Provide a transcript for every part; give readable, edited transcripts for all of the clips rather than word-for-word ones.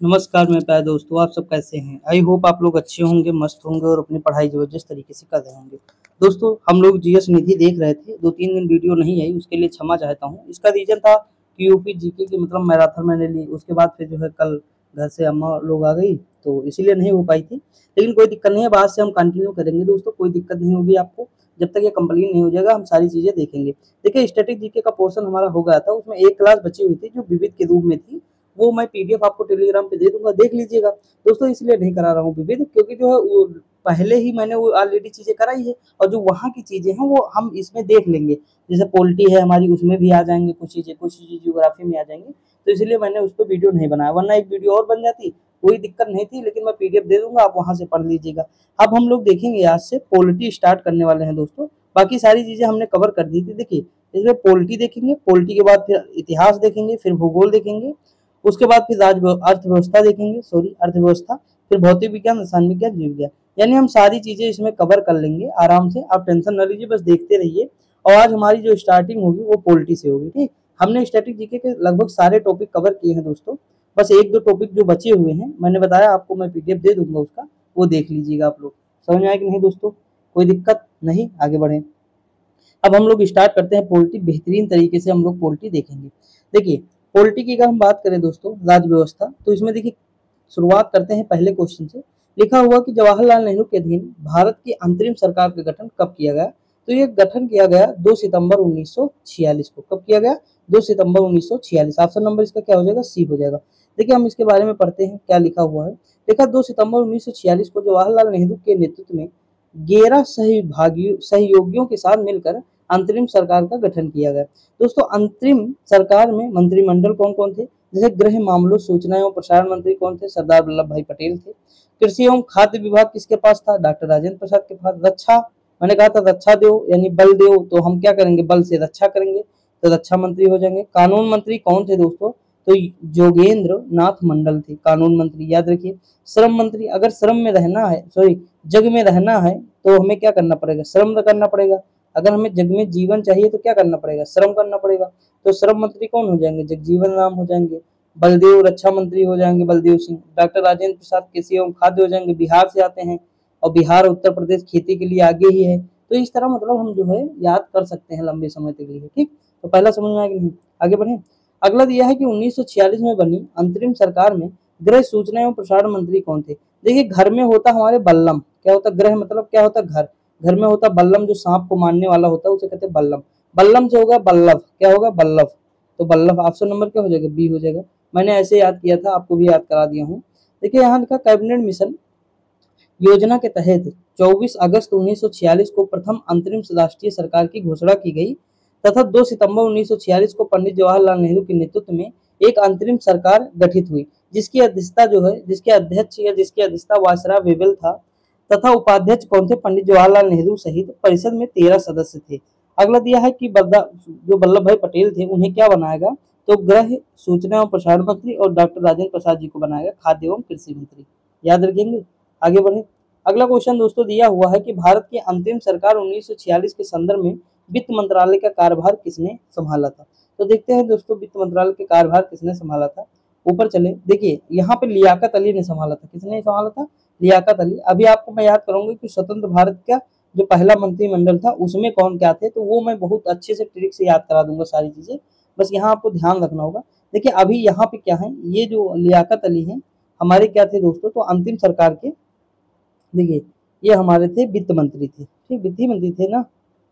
नमस्कार मेरे प्यारे दोस्तों, आप सब कैसे हैं? आई होप आप लोग अच्छे होंगे, मस्त होंगे और अपनी पढ़ाई ज़बरदस्त तरीके से कर रहे होंगे। दोस्तों, हम लोग जीएस निधि देख रहे थे, 2-3 दिन वीडियो नहीं आई, उसके लिए क्षमा चाहता हूँ। इसका रीज़न था कि यूपी जीके की मतलब मैराथन मैंने ली, उसके बाद फिर जो है कल घर से अम्मा लोग आ गई, तो इसीलिए नहीं हो पाई थी। लेकिन कोई दिक्कत नहीं है, बाद से हम कंटिन्यू करेंगे दोस्तों, कोई दिक्कत नहीं होगी आपको। जब तक ये कंप्लीट नहीं हो जाएगा, हम सारी चीज़ें देखेंगे। देखिए, स्टैटिक जीके का पोर्शन हमारा हो गया था, उसमें एक क्लास बची हुई थी, जो विविध के रूप में थी। वो मैं पीडीएफ आपको टेलीग्राम पे दे दूँगा, देख लीजिएगा। दोस्तों इसलिए नहीं करा रहा हूँ विविध, क्योंकि जो है वो पहले ही मैंने वो ऑलरेडी चीज़ें कराई है और जो वहाँ की चीज़ें हैं वो हम इसमें देख लेंगे। जैसे पॉलिटी है हमारी, उसमें भी आ जाएँगे कुछ चीज़ें ज्योग्राफी में आ जाएँगी। तो इसलिए मैंने उस पे वीडियो नहीं बनाया, वरना एक वीडियो और बन जाती, कोई दिक्कत नहीं थी, लेकिन मैं पीडीएफ दे दूँगा, आप वहाँ से पढ़ लीजिएगा। अब हम लोग देखेंगे आज से पॉलिटी स्टार्ट करने वाले हैं दोस्तों। बाकी सारी चीज़ें हमने कवर कर दी थी। देखिए, इसमें पॉलिटी देखेंगे, पॉलिटी के बाद फिर इतिहास देखेंगे, फिर भूगोल देखेंगे, उसके बाद फिर अर्थव्यवस्था देखेंगे, अर्थव्यवस्था, फिर भौतिक विज्ञान, रसायन विज्ञान, जीव विज्ञान। यानी हम सारी चीजें इसमें कवर कर लेंगे आराम से, आप टेंशन न लीजिए, बस देखते रहिए। और आज हमारी जो स्टार्टिंग होगी वो पॉलिटी से होगी। ठीक, हमने स्टैटिक जीके के लगभग सारे टॉपिक कवर किए हैं दोस्तों। बस एक दो टॉपिक जो बचे हुए हैं, मैंने बताया आपको, मैं पीडीएफ दे दूंगा उसका, वो देख लीजिएगा आप लोग। समझ में आया कि नहीं दोस्तों? कोई दिक्कत नहीं, आगे बढ़े। अब हम लोग स्टार्ट करते हैं पॉलिटी, बेहतरीन तरीके से हम लोग पॉलिटी देखेंगे। देखिए, पॉलिटी की अगर हम बात करें दोस्तों, राज्य व्यवस्था, तो इसमें देखिए शुरुआत करते हैं पहले क्वेश्चन से। लिखा हुआ कि जवाहरलाल नेहरू के अधीन भारत की अंतरिम सरकार का गठन कब किया गया? तो ये गठन किया गया 2 सितंबर 1946 को। कब किया गया? 2 सितंबर 1946। ऑप्शन नंबर इसका क्या हो जाएगा? सी हो जाएगा। देखिए, हम इसके बारे में पढ़ते हैं क्या लिखा हुआ है। देखा, 2 सितंबर 1946 को जवाहरलाल नेहरू के नेतृत्व में 11 सहयोगियों के साथ मिलकर अंतरिम सरकार का गठन किया गया। दोस्तों, अंतरिम सरकार में मंत्रिमंडल कौन कौन थे? जैसे गृह मामलों, सूचना एवं प्रसारण मंत्री कौन थे? सरदार वल्लभ भाई पटेल थे। कृषि एवं खाद्य विभाग किसके पास था? डॉक्टर राजेंद्र प्रसाद के पास। रक्षा, मैंने कहा था रक्षा देव यानी बल देव, तो हम क्या करेंगे? बल से रक्षा करेंगे, तो रक्षा मंत्री हो जाएंगे। कानून मंत्री कौन थे दोस्तों? तो जोगेंद्र नाथ मंडल थे कानून मंत्री, याद रखिए। श्रम मंत्री, अगर श्रम में रहना है, सॉरी जग में रहना है, तो हमें क्या करना पड़ेगा? श्रम करना पड़ेगा। अगर हमें जग में जीवन चाहिए तो क्या करना पड़ेगा? श्रम करना पड़ेगा। तो श्रम मंत्री कौन हो जाएंगे? जगजीवन राम हो जाएंगे। बलदेव रक्षा मंत्री हो जाएंगे बलदेव सिंह। डॉक्टर राजेंद्र प्रसाद कृषि एवं खाद्य हो जाएंगे, बिहार से आते हैं, और बिहार उत्तर प्रदेश खेती के लिए आगे ही है। तो इस तरह मतलब हम जो है याद कर सकते हैं लंबे समय के लिए। ठीक, तो पहला समझ में आया कि नहीं? आगे बढ़े। अगला दिया है कि 1946 में बनी अंतरिम सरकार में गृह, सूचना एवं प्रसारण मंत्री कौन थे? देखिए, घर में होता हमारे बल्लम। क्या होता? गृह मतलब क्या होता? घर। घर में होता बल्लम, जो सांप को मारने वाला होता है उसे कहते हैं बल्लम। बल्लम से होगा बल्लभ, क्या होगा? बल्लभ। तो बल्लभ ऑप्शन नंबर क्या हो जाएगा? बी हो जाएगा। मैंने ऐसे याद किया था, आपको भी याद करा दिया हूँ। देखिए, यहाँ लिखा कैबिनेट मिशन योजना के तहत 24 अगस्त 1946 को प्रथम अंतरिम राष्ट्रीय सरकार की घोषणा की गई तथा 2 सितंबर 1946 को पंडित जवाहरलाल नेहरू के नेतृत्व में एक अंतरिम सरकार गठित हुई, जिसकी अध्यक्षता जो है, जिसके अध्यक्ष या जिसकी अध्यक्षता वायसराय वेवेल था, तथा उपाध्यक्ष कौन थे? पंडित जवाहरलाल नेहरू सहित परिषद में 13 सदस्य थे। अगला दिया है कि जो वल्लभ भाई पटेल थे, उन्हें क्या बनाएगा? तो गृह, सूचना एवं प्रसारण मंत्री, और डॉक्टर राजेंद्र प्रसाद जी को बनाएगा खाद्य एवं कृषि मंत्री। याद रखेंगे, आगे बढ़े। अगला क्वेश्चन दोस्तों दिया हुआ है कि भारत की अंतिम सरकार 1946 के संदर्भ में वित्त मंत्रालय का कार्यभार किसने संभाला था? तो देखते हैं दोस्तों, वित्त मंत्रालय के कार्यभार किसने संभाला था। ऊपर चले, देखिए यहाँ पे लियाकत अली ने संभाला था। किसने संभाला था? लियाकत अली। अभी आपको मैं याद करूंगा कि स्वतंत्र भारत का जो पहला मंत्रिमंडल था उसमें कौन क्या थे, तो वो मैं बहुत अच्छे से ट्रिक से याद करा दूंगा सारी चीजें। बस यहाँ आपको ध्यान रखना होगा। देखिए, अभी यहाँ पे क्या है, ये जो लियाकत अली है हमारे क्या थे दोस्तों? तो अंतिम सरकार के, देखिए ये हमारे थे वित्त मंत्री थे। ठीक, वित्त मंत्री थे ना?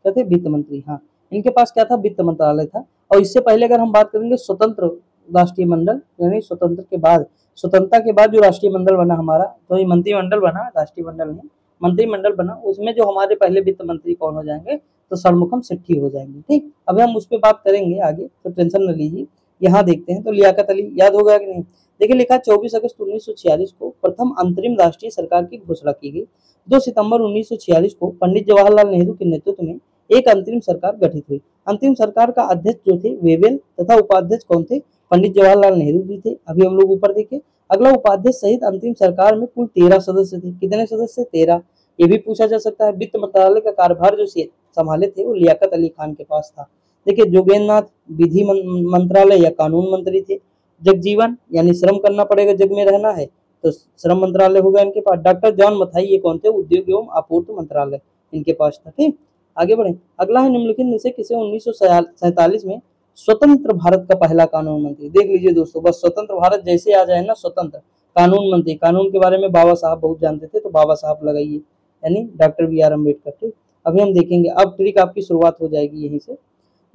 क्या थे? वित्त मंत्री। हाँ, इनके पास क्या था? वित्त मंत्रालय था। और इससे पहले अगर हम बात करेंगे स्वतंत्र राष्ट्रीय मंडल, यानी स्वतंत्र के बाद, स्वतंत्रता के बाद जो राष्ट्रीय मंडल बना हमारा, तो ये मंत्रिमंडल बना, राष्ट्रीय मंडल नहीं, मंत्रिमंडल बना, उसमें जो हमारे पहले वित्त मंत्री कौन हो जाएंगे? तो षणमुखम सेठी हो जाएंगे। ठीक, अभी हम उस पर बात करेंगे आगे, तो टेंशन न लीजिए। यहाँ देखते हैं, तो लियाकत अली याद हो गया कि नहीं? देखिए, लिखा 24 अगस्त 1946 को प्रथम अंतरिम राष्ट्रीय सरकार की घोषणा की गई। 2 सितंबर 1946 को पंडित जवाहरलाल नेहरू के नेतृत्व में एक अंतरिम सरकार गठित हुई। अंतिम सरकार का अध्यक्ष जो थे वेवेल, तथा उपाध्यक्ष कौन थे? पंडित जवाहरलाल नेहरू जी थे। अभी हम लोग ऊपर देखें। अगला, उपाध्यक्ष सहित अंतिम सरकार में कुल 13 सदस्य थे। कितने सदस्य? 13। ये भी पूछा जा सकता है। वित्त मंत्रालय का कार्यभार जो संभाले थे वो लियाकत अली खान के पास था। देखिए, जोगेंद्र नाथ विधि मंत्रालय या कानून मंत्री थे। जगजीवन यानी श्रम करना पड़ेगा, जग में रहना है तो श्रम मंत्रालय होगा इनके पास। डॉक्टर जॉन मथाई ये कौन थे, उद्योग एवं आपूर्ति मंत्रालय इनके पास था। ठीक, आगे बढ़े। अगला है निम्नलिखित में से किसे 1947 में स्वतंत्र भारत का पहला कानून मंत्री। देख लीजिए दोस्तों, बस स्वतंत्र भारत जैसे आ जाए ना, स्वतंत्र कानून मंत्री, कानून के बारे में बाबा साहब बहुत जानते थे तो बाबा साहब लगाइए, यानी डॉक्टर बी.आर. अम्बेडकर। ठीक, अभी हम देखेंगे, अब ट्रिक आपकी शुरुआत हो जाएगी यहीं से।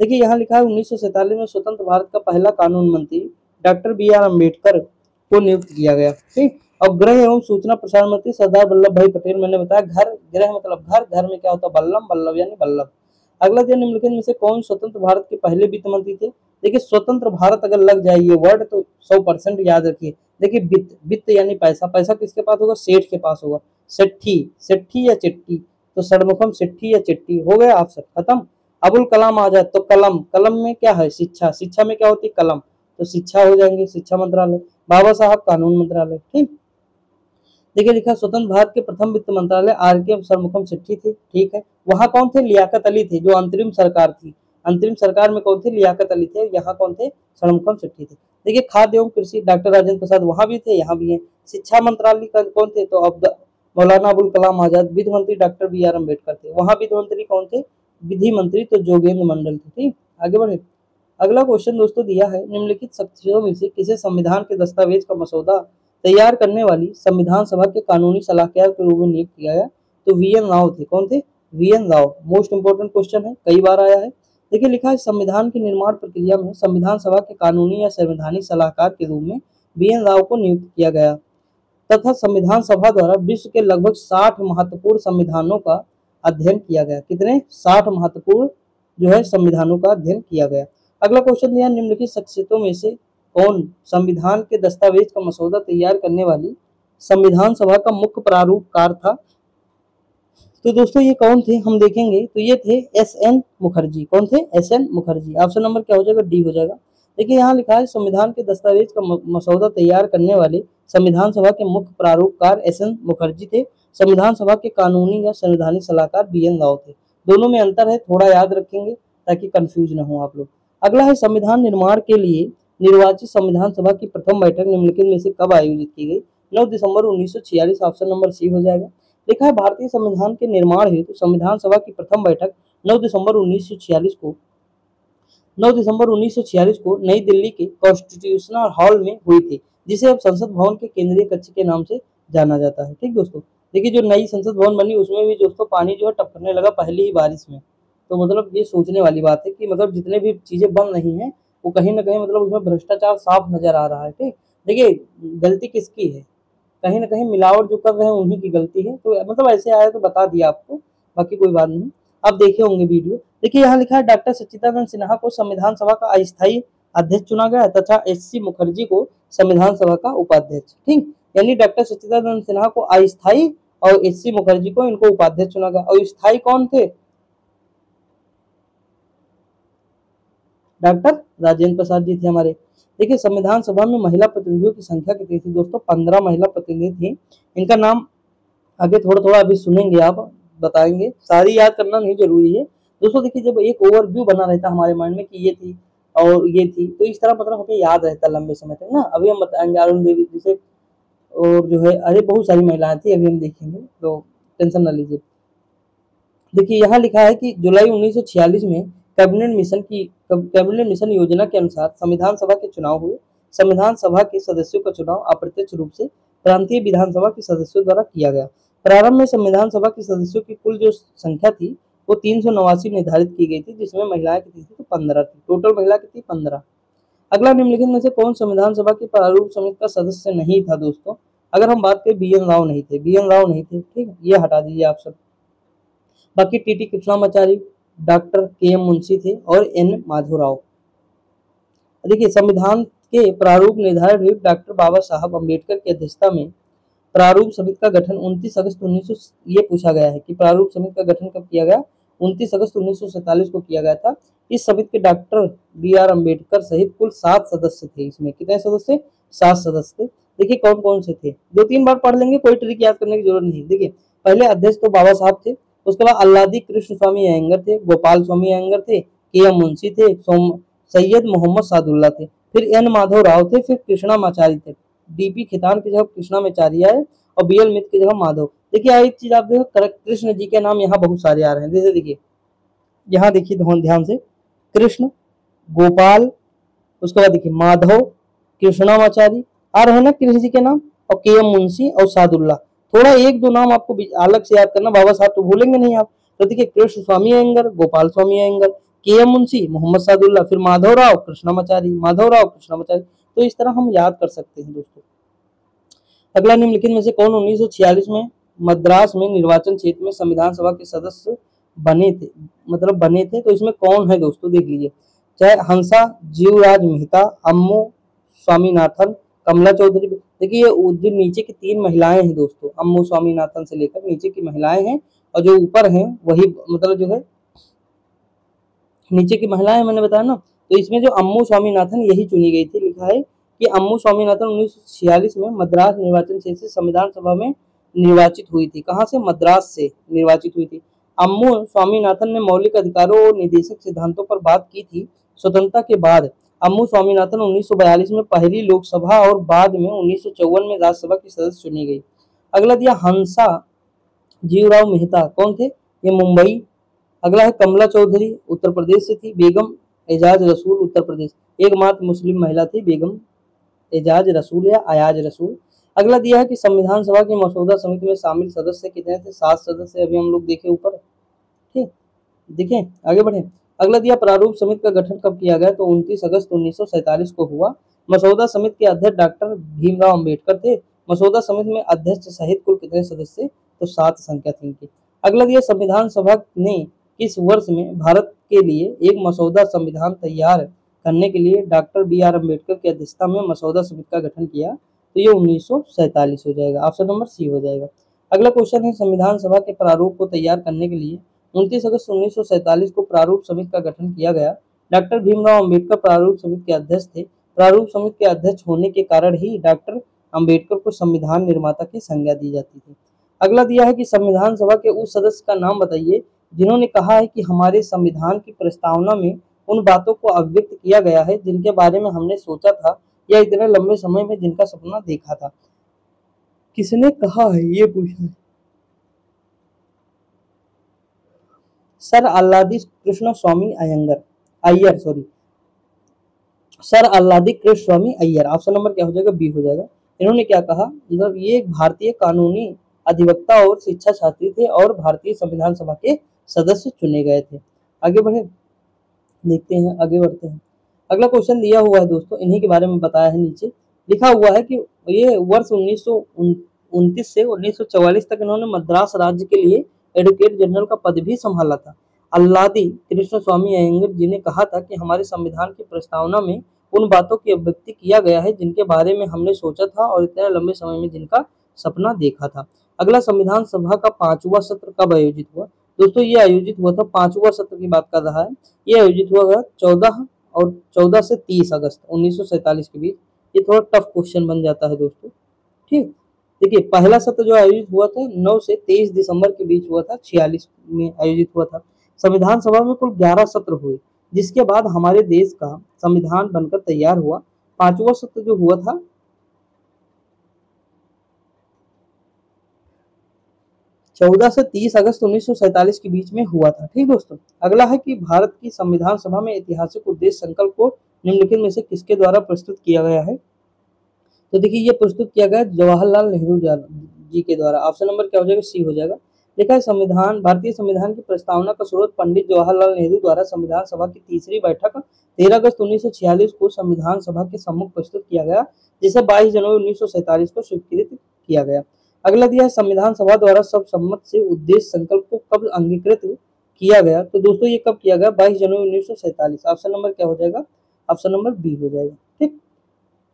देखिए यहाँ लिखा है 1947 में स्वतंत्र भारत का पहला कानून मंत्री डॉक्टर बी.आर. अम्बेडकर को नियुक्त किया गया। ठीक, और गृह एवं सूचना प्रसारण मंत्री सरदार वल्लभ भाई पटेल। मैंने बताया घर, गृह मतलब घर, घर में क्या होता है बल्लभ, बल्लभ यानी वल्लभ। अगला दिया निम्नलिखित में से कौन स्वतंत्र भारत के पहले वित्त मंत्री थे। देखिए स्वतंत्र भारत अगर लग जाए ये वर्ड तो 100% याद रखिए। देखिए वित्त, वित्त यानी पैसा, पैसा किसके पास होगा, सेठ के पास होगा। सेठी, सेठी या चिट्ठी, तो षणमुखम सेठी या चिट्ठी हो गया ऑप्शन खत्म। अबुल कलाम आ जाए तो कलम, कलम में क्या है शिक्षा, शिक्षा में क्या होती है कलम, तो शिक्षा हो जाएंगे, शिक्षा मंत्रालय। बाबा साहब कानून मंत्रालय। ठीक, देखिए लिखा स्वतंत्र भारत के प्रथम वित्त मंत्रालय R.K. षणमुखम सेठी थे। ठीक है, वहां कौन थे, लियाकत अली थे, जो अंतरिम सरकार थी, अंतरिम सरकार में कौन थे, लियाकत अली थे। यहाँ कौन थे, षणमुखम सेठी थे। देखिए खाद्य एवं कृषि डॉक्टर राजेंद्र प्रसाद वहां भी थे, यहाँ भी है। शिक्षा मंत्रालय का कौन थे, तो अब मौलाना अबुल कलाम आजाद। वित्त मंत्री डॉक्टर बी.आर. अम्बेडकर थे, वहां वित्त मंत्री कौन थे, विधि मंत्री तो जोगेंद्र मंडल थे। ठीक, आगे बढ़े। अगला क्वेश्चन दोस्तों दिया है निम्नलिखित शख्सियों में से किसे संविधान के दस्तावेज का मसौदा तैयार करने वाली संविधान सभा के कानूनी सलाहकार के रूप में नियुक्त किया गया, तो वी.एन. राव थे। कौन थे, VN. Rao. Most important question है, कई बार आया है। देखिए लिखा है संविधान की निर्माण प्रक्रिया में संविधान सभा के कानूनी या संवैधानिक सलाहकार के रूप में वी.एन. राव को नियुक्त किया गया तथा संविधान सभा द्वारा विश्व के लगभग 60 महत्वपूर्ण संविधानों का अध्ययन किया गया। कितने, 60 महत्वपूर्ण जो है संविधानों का अध्ययन किया गया। अगला क्वेश्चन दिया निम्नलिखित शख्सियतों में से कौन संविधान के दस्तावेज का मसौदा तैयार करने वाली संविधान सभा का मुख्य प्रारूपकार था, तो दोस्तों ये कौन थे हम देखेंगे, तो ये थे एस.एन. मुखर्जी। कौन थे, एस.एन. मुखर्जी। ऑप्शन नंबर क्या हो जाएगा, डी हो जाएगा। देखिए यहाँ लिखा है संविधान के दस्तावेज का मसौदा तैयार करने वाले संविधान सभा के मुख्य प्रारूपकार एस.एन. मुखर्जी थे। संविधान सभा के कानूनी या संवैधानिक सलाहकार वी.एन. राव थे। दोनों में अंतर है, थोड़ा याद रखेंगे ताकि कंफ्यूज न हो आप लोग। अगला है संविधान निर्माण के लिए निर्वाचित संविधान सभा की प्रथम बैठक निम्नलिखित में से कब आयोजित की गई, 9 दिसंबर 1946। ऑप्शन नंबर सी हो जाएगा। लिखा है भारतीय संविधान के निर्माण हेतु संविधान सभा की प्रथम बैठक 9 दिसंबर 1946 को नई दिल्ली के कॉन्स्टिट्यूशनल हॉल में हुई थी, जिसे अब संसद भवन के केंद्रीय कक्ष के नाम से जाना जाता है। ठीक दोस्तों, देखिए जो नई संसद भवन बनी उसमें भी दोस्तों पानी जो है टपकने लगा पहली ही बारिश में, तो मतलब ये सोचने वाली बात है कि मतलब जितने भी चीजें बन रही हैं वो कहीं ना कहीं मतलब उसमें भ्रष्टाचार साफ नजर आ रहा है। ठीक, देखिए गलती किसकी है, कहीं ना कहीं मिलावट जो कर रहे हैं उन्हीं की गलती है, तो मतलब ऐसे आया तो बता दिया आपको, बाकी कोई बात नहीं। आप देखे होंगे वीडियो। देखिए यहाँ लिखा है डॉक्टर सच्चिदानंद सिन्हा को संविधान सभा का अस्थायी अध्यक्ष चुना गया तथा एस.सी. मुखर्जी को संविधान सभा का उपाध्यक्ष। ठीक, यानी डॉक्टर सच्चिदानंद सिन्हा को अस्थायी और एस.सी. मुखर्जी को इनको उपाध्यक्ष चुना गया। और स्थायी कौन थे, डॉक्टर राजेंद्र प्रसाद जी थे हमारे। देखिए संविधान सभा में महिला प्रतिनिधियों की संख्या कितनी थी दोस्तों, 15 महिला प्रतिनिधि थी। इनका नाम आगे थोड़ा थोड़ा अभी सुनेंगे आप, बताएंगे, सारी याद करना नहीं जरूरी है दोस्तों। देखिए जब एक ओवरव्यू बना रहता है हमारे माइंड में कि ये थी और ये थी, तो इस तरह मतलब हमें याद रहता है लंबे समय तक ना। अभी हम बताएंगे अरुण देवी जैसे, और जो है अरे बहुत सारी महिलाएं थी, अभी हम देखेंगे, तो टेंशन ना लीजिए। देखिए यहाँ लिखा है कि जुलाई 1946 में कैबिनेट मिशन योजना के अनुसार संविधान सभा के चुनाव हुए। संविधान सभा के सदस्यों का चुनाव अप्रत्यक्ष रूप से प्रांतीय विधानसभा के सदस्यों द्वारा किया गया। प्रारंभ में संविधान सभा के सदस्यों की कुल जो संख्या थी वो 389 निर्धारित की गई थी, जिसमें महिलाएं कितनी थी, तो 15 थी। टोटल महिला कितनी, 15। अगला निम्नलिखित में से कौन संविधान सभा के प्रारूप समिति का सदस्य नहीं था दोस्तों, अगर हम बात करें बी.एन. राव नहीं थे, बी.एन. राव नहीं थे। ठीक, ये हटा दीजिए आप सब। बाकी TT. Krishnamachari, doctor KM. Munshi थे और एन. माधवराव। देखिए संविधान के प्रारूप निर्धारण हेतु डॉक्टर बाबा साहब अम्बेडकर की अध्यक्षता में प्रारूप समिति का गठन 29 अगस्त 1900 ये पूछा गया है कि प्रारूप समिति का गठन कब किया गया, 29 अगस्त 1947 को किया गया था। इस समिति के डॉक्टर बी.आर. अम्बेडकर सहित कुल 7 सदस्य थे। इसमें कितने सदस्य, 7 सदस्य थे। देखिए कौन कौन से थे, 2-3 बार पढ़ लेंगे, कोई ट्रिक याद करने की जरूरत नहीं। देखिए पहले अध्यक्ष तो बाबा साहब थे, उसके बाद अल्लादी कृष्ण स्वामी अयंगर थे, गोपाल स्वामी अयंगर थे, के.एम. मुंशी थे, सैयद मोहम्मद सादुल्ला थे। फिर एन माधव राव थे, फिर कृष्णामाचारी थे। डीपी खेतान की जगह कृष्णामाचार्य है और बीएल मित्र की जगह माधव। देखिए एक चीज आप देखो, कृष्ण जी के नाम यहाँ बहुत सारे आ रहे हैं। जैसे देखिए यहाँ देखिए ध्यान से, कृष्ण, गोपाल, उसके बाद देखिए माधव, कृष्णामाचारी आ रहे हैं ना कृष्ण जी के नाम, और के एम मुंशी और सादुल्ला। थोड़ा एक दो नाम आपको अलग से याद करना, बाबा साहब तो भूलेंगे नहीं आप। तो देखिए कृष्ण स्वामी अयंगर, गोपाल स्वामी अयंगर, के एम मुंशी, मोहम्मद सादुल्ला, फिर माधव राव कृष्णामाचारी, माधव राव कृष्णामाचारी। तो इस तरह हम याद कर सकते हैं दोस्तों। अगला निम्नलिखित में से कौन 1946 में मद्रास में निर्वाचन क्षेत्र में संविधान सभा के सदस्य बने थे, मतलब बने थे। तो इसमें कौन है दोस्तों, देख लीजिए। चाहे हंसा जीवराज मेहता, अम्मू स्वामीनाथन, कमला चौधरी। देखिए जो नीचे की तीन महिलाएं हैं दोस्तों, अम्मू स्वामीनाथन से लेकर नीचे की महिलाएं हैं, और जो ऊपर हैं वही मतलब जो है नीचे की महिलाएं मैंने बताया ना। तो इसमें जो अम्मू स्वामीनाथन यही चुनी गई थी। लिखा है कि अम्मू स्वामीनाथन 1946 में मद्रास निर्वाचन क्षेत्र से संविधान सभा में निर्वाचित हुई थी। कहां से? मद्रास से निर्वाचित हुई थी। अम्मू स्वामीनाथन ने मौलिक अधिकारों और निदेशक सिद्धांतों पर बात की थी। स्वतंत्रता के बाद अम्मू स्वामीनाथन 1942 में पहली लोकसभा और बाद में 1954 में राज्यसभा की सदस्य चुनी गई। अगला दिया हंसा जीवराव मेहता, कौन थे? ये मुंबई। अगला है कमला चौधरी, उत्तर प्रदेश से थी। बेगम एजाज रसूल, उत्तर प्रदेश, एकमात्र मुस्लिम महिला थी बेगम एजाज रसूल या अयाज रसूल। अगला दिया है कि संविधान सभा की मसौदा समिति में शामिल सदस्य कितने थे? 7 सदस्य। अभी हम लोग देखे ऊपर, ठीक, देखें आगे बढ़े। अगला दिया प्रारूप समिति का गठन कब किया गया? तो 29 अगस्त 1947 को हुआ। मसौदा समिति के अध्यक्ष डॉक्टर भीमराव अंबेडकर थे। मसौदा समिति में अध्यक्ष सहित कुल कितने सदस्य? तो 7 संख्या थी इनकी। अगला दिया संविधान सभा ने किस वर्ष में भारत के लिए एक मसौदा संविधान तैयार करने के लिए डॉक्टर बी आर अम्बेडकर की अध्यक्षता में मसौदा समिति का गठन किया? तो ये 1947 हो जाएगा, ऑप्शन नंबर सी हो जाएगा। अगला क्वेश्चन है संविधान सभा के प्रारूप को तैयार करने के लिए 29 अगस्त 1947 को प्रारूप समिति का गठन किया गया। डॉक्टर भीमराव अंबेडकर प्रारूप समिति के अध्यक्ष थे। प्रारूप समिति के अध्यक्ष होने के कारण ही डॉक्टर अंबेडकर को संविधान निर्माता की संज्ञा दी जाती थी। अगला दिया है कि संविधान सभा के उस सदस्य का नाम बताइए जिन्होंने कहा है कि हमारे संविधान की प्रस्तावना में उन बातों को अभिव्यक्त किया गया है जिनके बारे में हमने सोचा था या इतने लंबे समय में जिनका सपना देखा था। किसने कहा है ये पूछा है। सर आल्लादी कृष्ण स्वामी अय्यर सर आल्लादी कृष्ण स्वामी अय्यर। ऑप्शन नंबर क्या हो जाएगा? बी हो जाएगा। इन्होंने क्या कहा? मतलब ये एक भारतीय कानूनी अधिवक्ता और शिक्षा छात्री थे और भारतीय संविधान सभा के सदस्य चुने गए थे। आगे बढ़े, देखते हैं, आगे बढ़ते हैं। अगला क्वेश्चन दिया हुआ है दोस्तों, इन्हीं के बारे में बताया है। नीचे लिखा हुआ है कि ये वर्ष 1929 से 1944 तक इन्होंने मद्रास राज्य के लिए एडवोकेट जनरल का पद भी संभाला था। आल्लादी कृष्ण स्वामी अयंगर जी ने कहा था कि हमारे संविधान की प्रस्तावना में उन बातों की अभिव्यक्ति किया गया है जिनके बारे में हमने सोचा था और इतने लंबे समय में जिनका सपना देखा था। अगला संविधान सभा का 5वां सत्र कब आयोजित हुआ? दोस्तों ये आयोजित हुआ था, 5वां सत्र की बात कर रहा है, ये आयोजित हुआ 14 से 30 अगस्त 1947 के बीच। ये थोड़ा टफ क्वेश्चन बन जाता है दोस्तों, ठीक। देखिए पहला सत्र जो आयोजित हुआ था 9 से 23 दिसंबर के बीच हुआ था, 46 में आयोजित हुआ था। संविधान सभा में कुल 11 सत्र हुए, जिसके बाद हमारे देश का संविधान बनकर तैयार हुआ। 5वां सत्र जो हुआ था 14 से 30 अगस्त 1947 के बीच में हुआ था, ठीक दोस्तों। अगला है कि भारत की संविधान सभा में ऐतिहासिक उद्देश्य संकल्प को निम्नलिखित में से किसके द्वारा प्रस्तुत किया गया है? तो देखिए ये प्रस्तुत किया गया जवाहरलाल नेहरू जी के द्वारा। ऑप्शन नंबर क्या हो जाएगा? सी हो जाएगा। लिखा है संविधान, भारतीय संविधान की प्रस्तावना का स्रोत पंडित जवाहरलाल नेहरू द्वारा संविधान सभा की तीसरी बैठक 13 अगस्त 1946 को संविधान सभा के सम्मुख प्रस्तुत किया गया, जिसे 22 जनवरी 1947 को स्वीकृत किया गया। अगला दिया है संविधान सभा द्वारा सर्वसम्मत से उद्देश्य संकल्प को कब अंगीकृत किया गया? तो दोस्तों ये कब किया गया? 22 जनवरी 1947। ऑप्शन नंबर क्या हो जाएगा? ऑप्शन नंबर बी हो जाएगा, ठीक।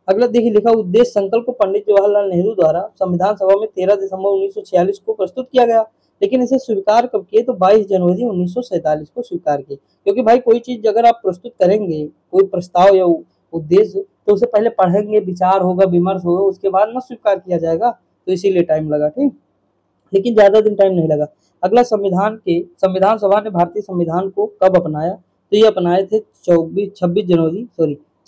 अगला देखिए लिखा उद्देश्य संकल्प को पंडित जवाहरलाल नेहरू द्वारा संविधान सभा में 13 दिसंबर 1946 को प्रस्तुत किया गया, लेकिन इसे स्वीकार कब किए? तो 22 जनवरी 1947 को स्वीकार किए। क्योंकि भाई कोई चीज अगर आप प्रस्तुत करेंगे, कोई प्रस्ताव या उद्देश्य, तो उसे पहले पढ़ेंगे, विचार होगा, विमर्श होगा, उसके बाद ना स्वीकार किया जाएगा। तो इसीलिए टाइम लगा, ठीक, लेकिन ज्यादा दिन टाइम नहीं लगा। अगला संविधान सभा ने भारतीय संविधान को कब अपनाया? तो ये अपनाए थे 26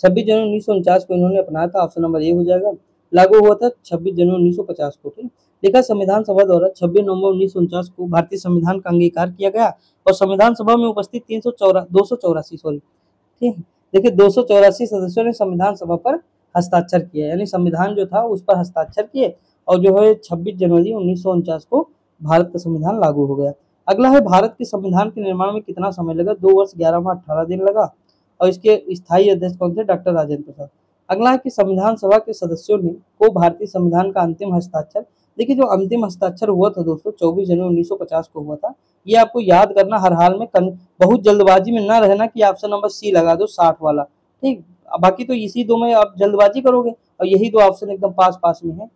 26 जनवरी 1949 को इन्होंने अपनाया था, ऑप्शन नंबर ए हो जाएगा। लागू हुआ था 26 जनवरी 1950 को। ठीक, लिखा संविधान सभा द्वारा 26 नवंबर 1949 को भारतीय संविधान का अंगीकार किया गया और संविधान सभा में उपस्थित 284 सॉरी, ठीक, देखिए 284 सदस्यों ने संविधान सभा पर हस्ताक्षर किया, यानी संविधान जो था उस पर हस्ताक्षर किए और जो है 26 जनवरी 1949 को भारत का संविधान लागू हो गया। अगला है भारत के संविधान के निर्माण में कितना समय लगा? 2 वर्ष 11 माह 18 दिन लगा और इसके स्थायी अध्यक्ष कौन थे? डॉक्टर राजेंद्र प्रसाद। अगला है कि संविधान सभा के सदस्यों ने को भारतीय संविधान का अंतिम हस्ताक्षर, देखिए जो अंतिम हस्ताक्षर हुआ था दोस्तों 24 जनवरी 1950 को हुआ था। ये आपको याद करना, हर हाल में बहुत जल्दबाजी में ना रहना कि ऑप्शन नंबर सी लगा दो 60 वाला, ठीक, बाकी तो इसी दो में आप जल्दबाजी करोगे और यही दो ऑप्शन एकदम पास पास में है,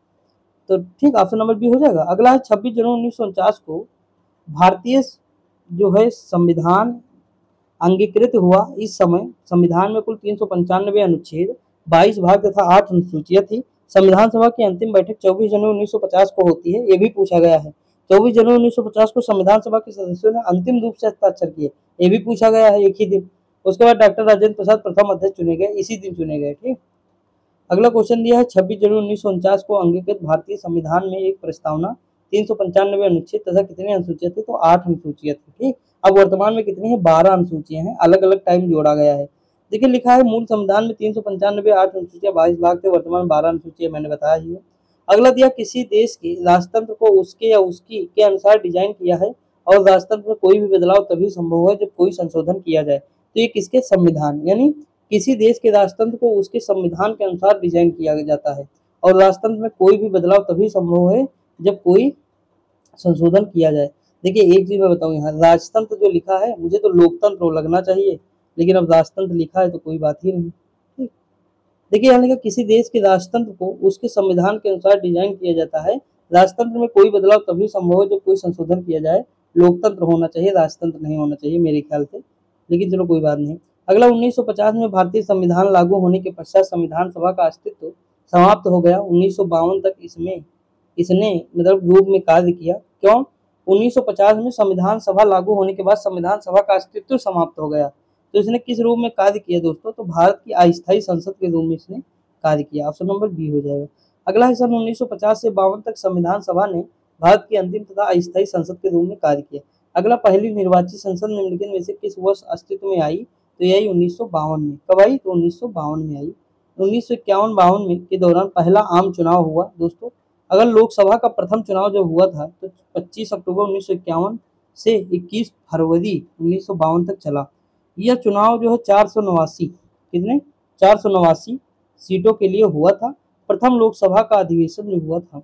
तो ठीक ऑप्शन नंबर बी हो जाएगा। अगला है 26 जनवरी 1949 को भारतीय जो है संविधान अंगीकृत हुआ। इस समय संविधान में कुल 395 अनुच्छेद, 22 भाग तथा 8 अनुसूचियां थी। संविधान सभा की अंतिम बैठक 24 जनवरी 1950 को होती है, ये भी पूछा गया है। 24 जनवरी 1950 को संविधान सभा के सदस्यों ने अंतिम रूप से हस्ताक्षर किए, ये भी पूछा गया है एक ही दिन। उसके बाद डॉक्टर राजेंद्र प्रसाद प्रथम अध्यक्ष चुने गए, इसी दिन चुने गए। ठीक, अगला क्वेश्चन दिया है 26 जनवरी 1949 को अंगीकृत भारतीय संविधान में एक प्रस्तावना 395 अनुच्छेद तथा कितने अनुसूचियां थी? तो 8 अनुसूचियां थी। ठीक, अब वर्तमान में कितनी है? 12 अनुसूचियां हैं, अलग अलग टाइम जोड़ा गया है। देखिए लिखा है मूल संविधान में 395 8 अनुसूचियां 22 भाग थे, वर्तमान में 12 अनुसूचियां, मैंने बताया ही है। अगला दिया किसी देश के राजतंत्र को उसके या उसकी के अनुसार डिजाइन किया है और राजतंत्र में कोई भी बदलाव तभी संभव है जब कोई संशोधन किया जाए। तो ये किसके? संविधान, यानी किसी देश के राजतंत्र को उसके संविधान के अनुसार डिजाइन किया जाता है और राजतंत्र में कोई भी बदलाव तभी संभव है जब कोई संशोधन किया जाए। देखिए एक चीज मैं बताऊं, यहाँ राजतंत्र जो लिखा है मुझे तो लोकतंत्र लगना चाहिए, लेकिन अब राजतंत्र लिखा है तो कोई बात ही नहीं। ठीक, देखिए यहाँ लिखा किसी देश के राजतंत्र को उसके संविधान के अनुसार डिजाइन किया जाता है, राजतंत्र में कोई बदलाव तभी संभव है जब कोई संशोधन किया जाए। लोकतंत्र होना चाहिए, राजतंत्र नहीं होना चाहिए मेरे ख्याल से, लेकिन चलो कोई बात नहीं। अगला 1950 में भारतीय संविधान लागू होने के पश्चात संविधान सभा का अस्तित्व समाप्त हो गया। 1952 तक इसने मतलब रूप में कार्य किया। क्यों? 1950 में संविधान सभा लागू होने के बाद संविधान सभा का अस्तित्व समाप्त हो गया, तो इसने किस रूप में कार्य किया दोस्तों? तो भारत की अस्थायी संसद के रूप में इसने कार्य किया, ऑप्शन नंबर बी हो जाएगा। अगला है सन 1950 से 52 तक संविधान सभा ने भारत की अंतिम तथा अस्थायी संसद के रूप में कार्य किया। अगला पहली निर्वाचित संसद निम्नलिखित में से किस वर्ष अस्तित्व में आई? तो यही 1952 में। कब आई? तो 1952 में आई। 1951-52 में के दौरान पहला आम चुनाव हुआ दोस्तों। अगर लोकसभा का प्रथम चुनाव जब हुआ था तो 25 अक्टूबर 1951 से 21 फरवरी 1952 तक चला। यह चुनाव जो है 489 कितने 489 सीटों के लिए हुआ था। प्रथम लोकसभा का अधिवेशन जो हुआ था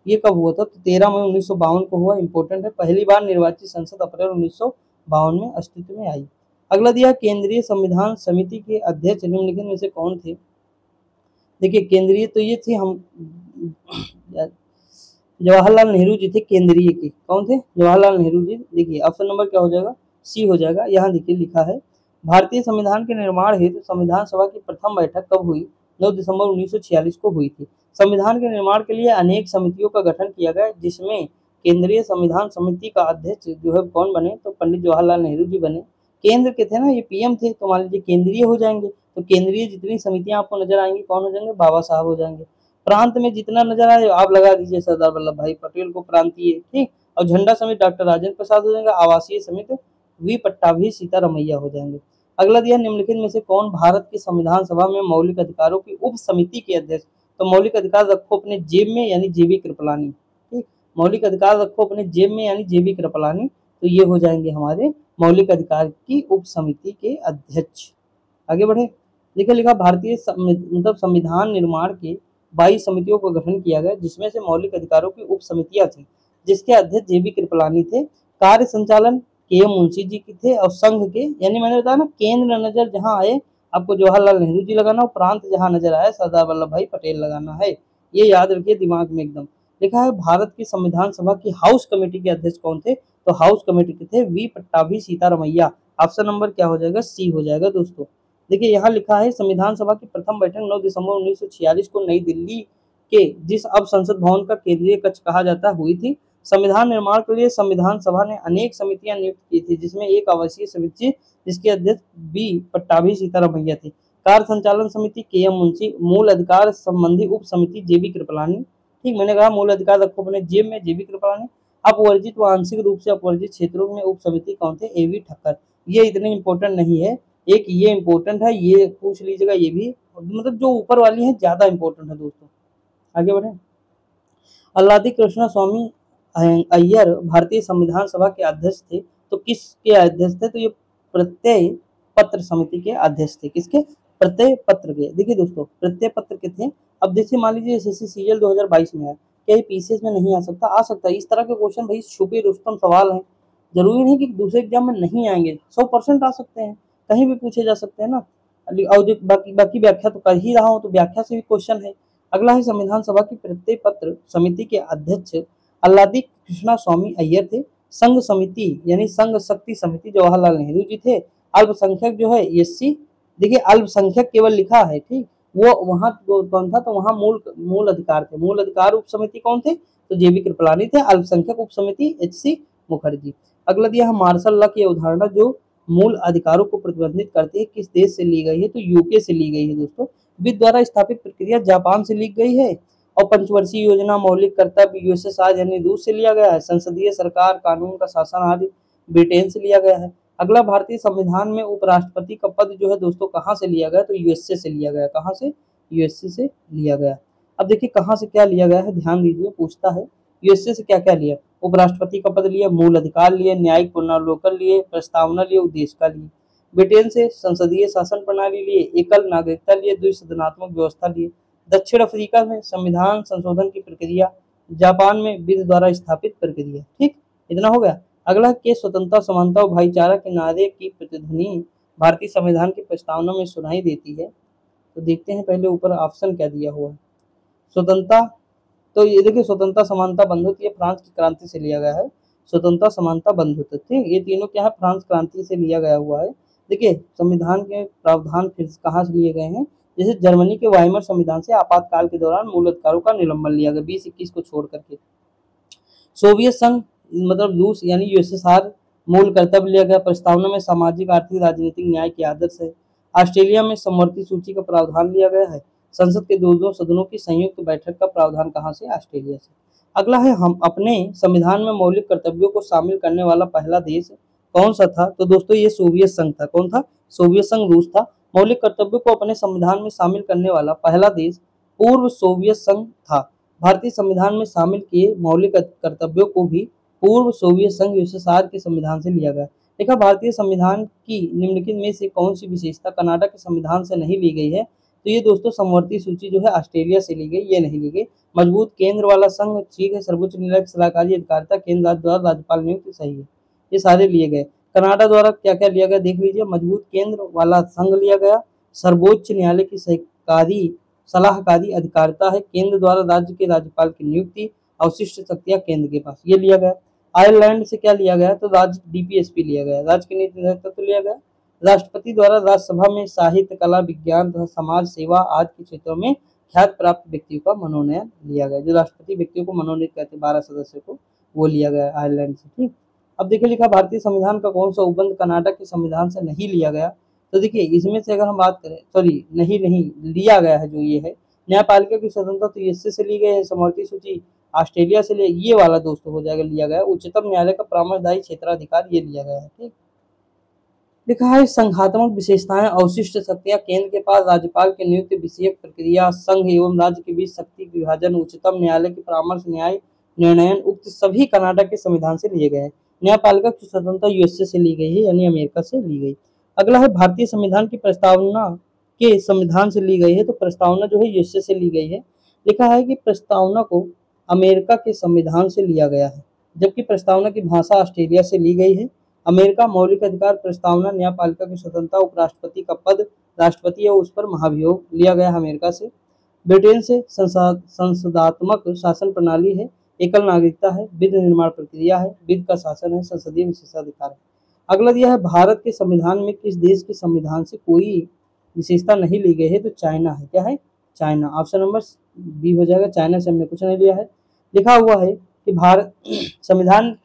ये कब हुआ था? तो 13 मई 1952 को हुआ। इंपॉर्टेंट है, पहली बार निर्वाचित संसद अप्रैल 1952 में अस्तित्व में आई। अगला दिया केंद्रीय संविधान समिति के अध्यक्ष निम्नलिखित में से कौन थे? देखिए केंद्रीय तो ये थे हम जवाहरलाल नेहरू जी थे केंद्रीय के। कौन थे? जवाहरलाल नेहरू जी। देखिए ऑप्शन नंबर क्या हो जाएगा? सी हो जाएगा। यहाँ देखिए लिखा है भारतीय संविधान के निर्माण हेतु संविधान सभा की प्रथम बैठक कब हुई? 9 दिसंबर 1946 को हुई थी। संविधान के निर्माण के लिए अनेक समितियों का गठन किया गया, जिसमें केंद्रीय संविधान समिति का अध्यक्ष जो है कौन बने? तो पंडित जवाहरलाल नेहरू जी बने। केंद्र के थे ना, ये पीएम थे, तो मान लीजिए केंद्रीय हो जाएंगे। तो केंद्रीय जितनी समितियां आपको नजर आएंगी कौन हो जाएंगे? बाबा साहब हो जाएंगे। प्रांत में जितना नजर आए आप लगा दीजिए सरदार वल्लभ भाई पटेल को प्रांतीय। ठीक, और झंडा समित डॉक्टर राजेंद्र प्रसाद हो जाएंगे। आवासीय समित वी पट्टाभी सीतारमैया हो जाएंगे। अगला दिया निम्नलिखित में से कौन भारत की संविधान सभा में मौलिक अधिकारों की उप समिति के अध्यक्ष? तो मौलिक अधिकार रखो अपने जेब में, यानी जेबी कृपलानी। ठीक, मौलिक अधिकार रखो अपने जेब में यानी जेबी कृपलानी, तो ये हो जाएंगे हमारे मौलिक अधिकार की उप समिति के अध्यक्ष। आगे बढ़े। देखिए लिखा भारतीय मतलब संविधान निर्माण के 22 समितियों का गठन किया गया, जिसमें से मौलिक अधिकारों की उप समितियां थी, जिसके अध्यक्ष जेबी कृपलानी थे। कार्य संचालन के मुंशी जी की थे और संघ के, यानी मैंने बताया ना केंद्र नजर जहां आए आपको जवाहरलाल नेहरू जी लगाना और प्रांत जहां नजर आए सरदार वल्लभ भाई पटेल लगाना है। ये याद रखिए दिमाग में एकदम। लिखा है भारत की संविधान सभा की हाउस कमेटी के अध्यक्ष कौन थे? तो हाउस कमेटी के थे V Pattabhi Sitaramayya. Option number क्या हो जाएगा? सी हो जाएगा दोस्तों। देखिए यहाँ लिखा है संविधान सभा की प्रथम बैठक 9 दिसंबर 1946 को नई दिल्ली के जिस अब संसद भवन का केंद्रीय कक्ष कहा जाता है हुई थी। संविधान निर्माण के लिए संविधान सभा ने अनेक समितियां नियुक्त की थी, जिसमें एक आवासीय समिति जिसके अध्यक्ष बी पट्टाभी सीतारमैया थी। कार्य संचालन समिति के एम मुंशी, मूल अधिकार संबंधी उप समिति जेबी कृपलानी। ठीक, मैंने कहा मूल अधिकार रखो अपने जेब में, जेबी कृपलानी। अपवर्जित व आंशिक रूप से अपवर्जित क्षेत्रों में उप समिति कौन थे? एवी ठक्कर। ये इतने इंपॉर्टेंट नहीं है, एक ये इंपॉर्टेंट है, ये पूछ लीजिएगा, ये भी मतलब जो ऊपर वाली है ज्यादा इंपॉर्टेंट है दोस्तों। आगे बढ़े। अल्लादी कृष्ण स्वामी अय्यर भारतीय संविधान सभा के अध्यक्ष थे, तो किसके अध्यक्ष थे? तो ये प्रत्यय पत्र समिति के अध्यक्ष थे। किसके? प्रत्यय पत्र के। देखिए दोस्तों, प्रत्यय पत्र के थे। अब देखिए, मान लीजिए एसएससी सीजीएल 2022 में है, क्या ये पीसीएस में नहीं आ सकता? आ सकता है। इस तरह के क्वेश्चन भाई छुपे रुस्तम सवाल हैं, जरूरी नहीं कि दूसरे एग्जाम में नहीं आएंगे, 100% आ सकते हैं, कहीं भी पूछे जा सकते हैं ना। और जो बाकी व्याख्या तो कर ही रहा हूँ, तो व्याख्या से भी क्वेश्चन है। अगला है संविधान सभा की प्रत्यय पत्र समिति के अध्यक्ष अल्लादी कृष्णा स्वामी अय्यर थे। संघ समिति यानी संघ शक्ति समिति जवाहरलाल नेहरू जी थे। अल्पसंख्यक जो है एससी, देखिए अल्पसंख्यक केवल लिखा है, ठीक, वो वहां कौन था? तो वहां मूल अधिकार थे। मूल अधिकार उप समिति कौन थे? तो जेबी कृपलानी थे। अल्पसंख्यक उप समिति एचसी मुखर्जी। अगला दिया है मार्शल लॉ की अवधारणा जो मूल अधिकारों को प्रतिबंधित करती है, किस देश से ली गई है? तो यूके से ली गई है दोस्तों। वित्त द्वारा स्थापित प्रक्रिया जापान से ली गई है। और पंचवर्षीय योजना, मौलिक कर्तव्य यूएसएसआर यानी रूस से लिया गया है। संसदीय सरकार, कानून का शासन आदि ब्रिटेन से लिया गया है। अगला, भारतीय संविधान में उपराष्ट्रपति का पद जो है दोस्तों कहाँ से लिया गया? तो यूएसए से लिया गया। कहाँ से? यूएसए से लिया गया। अब देखिए कहाँ से क्या लिया गया है, ध्यान दीजिए, पूछता है यूएसए से क्या क्या लिया। उपराष्ट्रपति का पद लिया, मूल अधिकार लिए, न्यायिक पुनर्वलोकन लिए, प्रस्तावना लिए, उद्देशिका लिए। ब्रिटेन से संसदीय शासन प्रणाली लिए, एकल नागरिकता लिए, द्विसदनात्मक व्यवस्था लिए। दक्षिण अफ्रीका में संविधान संशोधन की प्रक्रिया। जापान में वित्त द्वारा स्थापित प्रक्रिया। ठीक, इतना हो गया। अगला के स्वतंत्रता, समानता और भाईचारा के नारे की प्रतिध्वनि भारतीय संविधान की प्रस्तावना में सुनाई देती है। तो देखते हैं पहले ऊपर ऑप्शन क्या दिया हुआ है। स्वतंत्रता, तो ये देखिए स्वतंत्रता, समानता, बंधुत्व, ये फ्रांस की क्रांति से लिया गया है। स्वतंत्रता, समानता, बंधुत्व, ठीक, ये तीनों क्या है? फ्रांस क्रांति से लिया गया हुआ है। देखिए संविधान के प्रावधान फिर कहाँ से लिए गए हैं? जैसे जर्मनी के वाइमर संविधान से आपातकाल के दौरान मूल अधिकारों का निलंबन लिया गया 2021 को छोड़ करके। सोवियत संघ मतलब रूस यानी यूएसएसआर, मूल कर्तव्य लिया गया। प्रस्तावना में सामाजिक, आर्थिक, राजनीतिक न्याय के आदर्श है। ऑस्ट्रेलिया में समवर्ती सूची का प्रावधान लिया गया है। संसद के दो सदनों की संयुक्त बैठक का प्रावधान कहाँ से? ऑस्ट्रेलिया से। अगला है, हम अपने संविधान में मौलिक कर्तव्यों को शामिल करने वाला पहला देश कौन सा था? तो दोस्तों ये सोवियत संघ था। कौन था? सोवियत संघ, रूस था। मौलिक कर्तव्यों को अपने संविधान में शामिल करने वाला पहला देश पूर्व सोवियत संघ था। भारतीय संविधान में शामिल किए मौलिक कर्तव्यों को भी पूर्व सोवियत संघ यूएसएसआर के संविधान से लिया गया। देखा, भारतीय संविधान की निम्नलिखित में से कौन सी विशेषता कनाडा के संविधान से नहीं ली गई है? तो ये दोस्तों समवर्ती सूची जो है ऑस्ट्रेलिया से ली गई, ये नहीं ली गई। मजबूत केंद्र वाला संघ, ठीक है। सर्वोच्च न्यायालय की सलाहकारी अधिकारिता केंद्र द्वारा राज्यपाल नियुक्त, सही है। ये सारे लिए गए। कनाडा द्वारा क्या क्या लिया गया देख लीजिए। मजबूत केंद्र वाला संघ लिया गया। सर्वोच्च न्यायालय की सलाहकारी अधिकारिता है। केंद्र द्वारा राज्य के राज्यपाल की नियुक्ति, अवशिष्ट शक्तियां केंद्र के पास, ये लिया गया। आयरलैंड से क्या लिया गया? तो राज्य डीपीएसपी लिया गया। राज्य की नीति निर्धारित लिया गया। राष्ट्रपति द्वारा राज्यसभा में साहित्य, कला, विज्ञान तथा समाज सेवा आदि के क्षेत्रों में ख्याति प्राप्त व्यक्तियों का मनोनयन लिया गया। जो राष्ट्रपति व्यक्तियों को मनोनीत करते 12 सदस्यों को, वो लिया गया आयरलैंड से। ठीक, अब देखिए लिखा भारतीय संविधान का कौन सा उपबंध कनाडा के संविधान से नहीं लिया गया? तो देखिए इसमें से अगर हम बात करें, सॉरी नहीं लिया गया है, जो ये है न्यायपालिका की स्वतंत्रता तो यूएसए से ली गई है। समवर्ती सूची ऑस्ट्रेलिया से ले, ये वाला दोस्तों हो जाएगा लिया गया। उच्चतम न्यायालय का परामर्शदायी क्षेत्राधिकार, ये लिया गया है। ठीक, लिखा है संघात्मक विशेषताएं, अवशिष्ट शक्तियां केंद्र के पास, राज्यपाल की नियुक्ति विषयक प्रक्रिया, संघ एवं राज्य के बीच शक्ति विभाजन, उच्चतम न्यायालय की परामर्श न्याय निर्णयन, उक्त सभी कनाडा के संविधान से लिए गए हैं। न्यायपालिका की स्वतंत्रता यूएसए से ली गई है, यानी अमेरिका से ली गई। अगला है भारतीय संविधान की प्रस्तावना के संविधान से ली गई है। तो प्रस्तावना जो है यूएसए से ली गई है। लिखा है कि प्रस्तावना को अमेरिका के संविधान से लिया गया है, जबकि प्रस्तावना की भाषा ऑस्ट्रेलिया से ली गई है। अमेरिका मौलिक अधिकार प्रस्तावना, न्यायपालिका की स्वतंत्रता, उपराष्ट्रपति का पद, राष्ट्रपति और उस पर महाभियोग लिया गया है अमेरिका से। ब्रिटेन से संसदात्मक शासन प्रणाली है, एकल नागरिकता है, विधि निर्माण प्रक्रिया है, विधि का शासन है, संसदीय विशेषाधिकार है। अगला दिया है भारत के संविधान में किस देश के संविधान से कोई विशेषता नहीं ली गई है? तो चाइना है। क्या है? चाइना। ऑप्शन नंबर बी हो जाएगा। चाइना से हमने कुछ नहीं लिया है। लिखा हुआ है कि भारत संविधान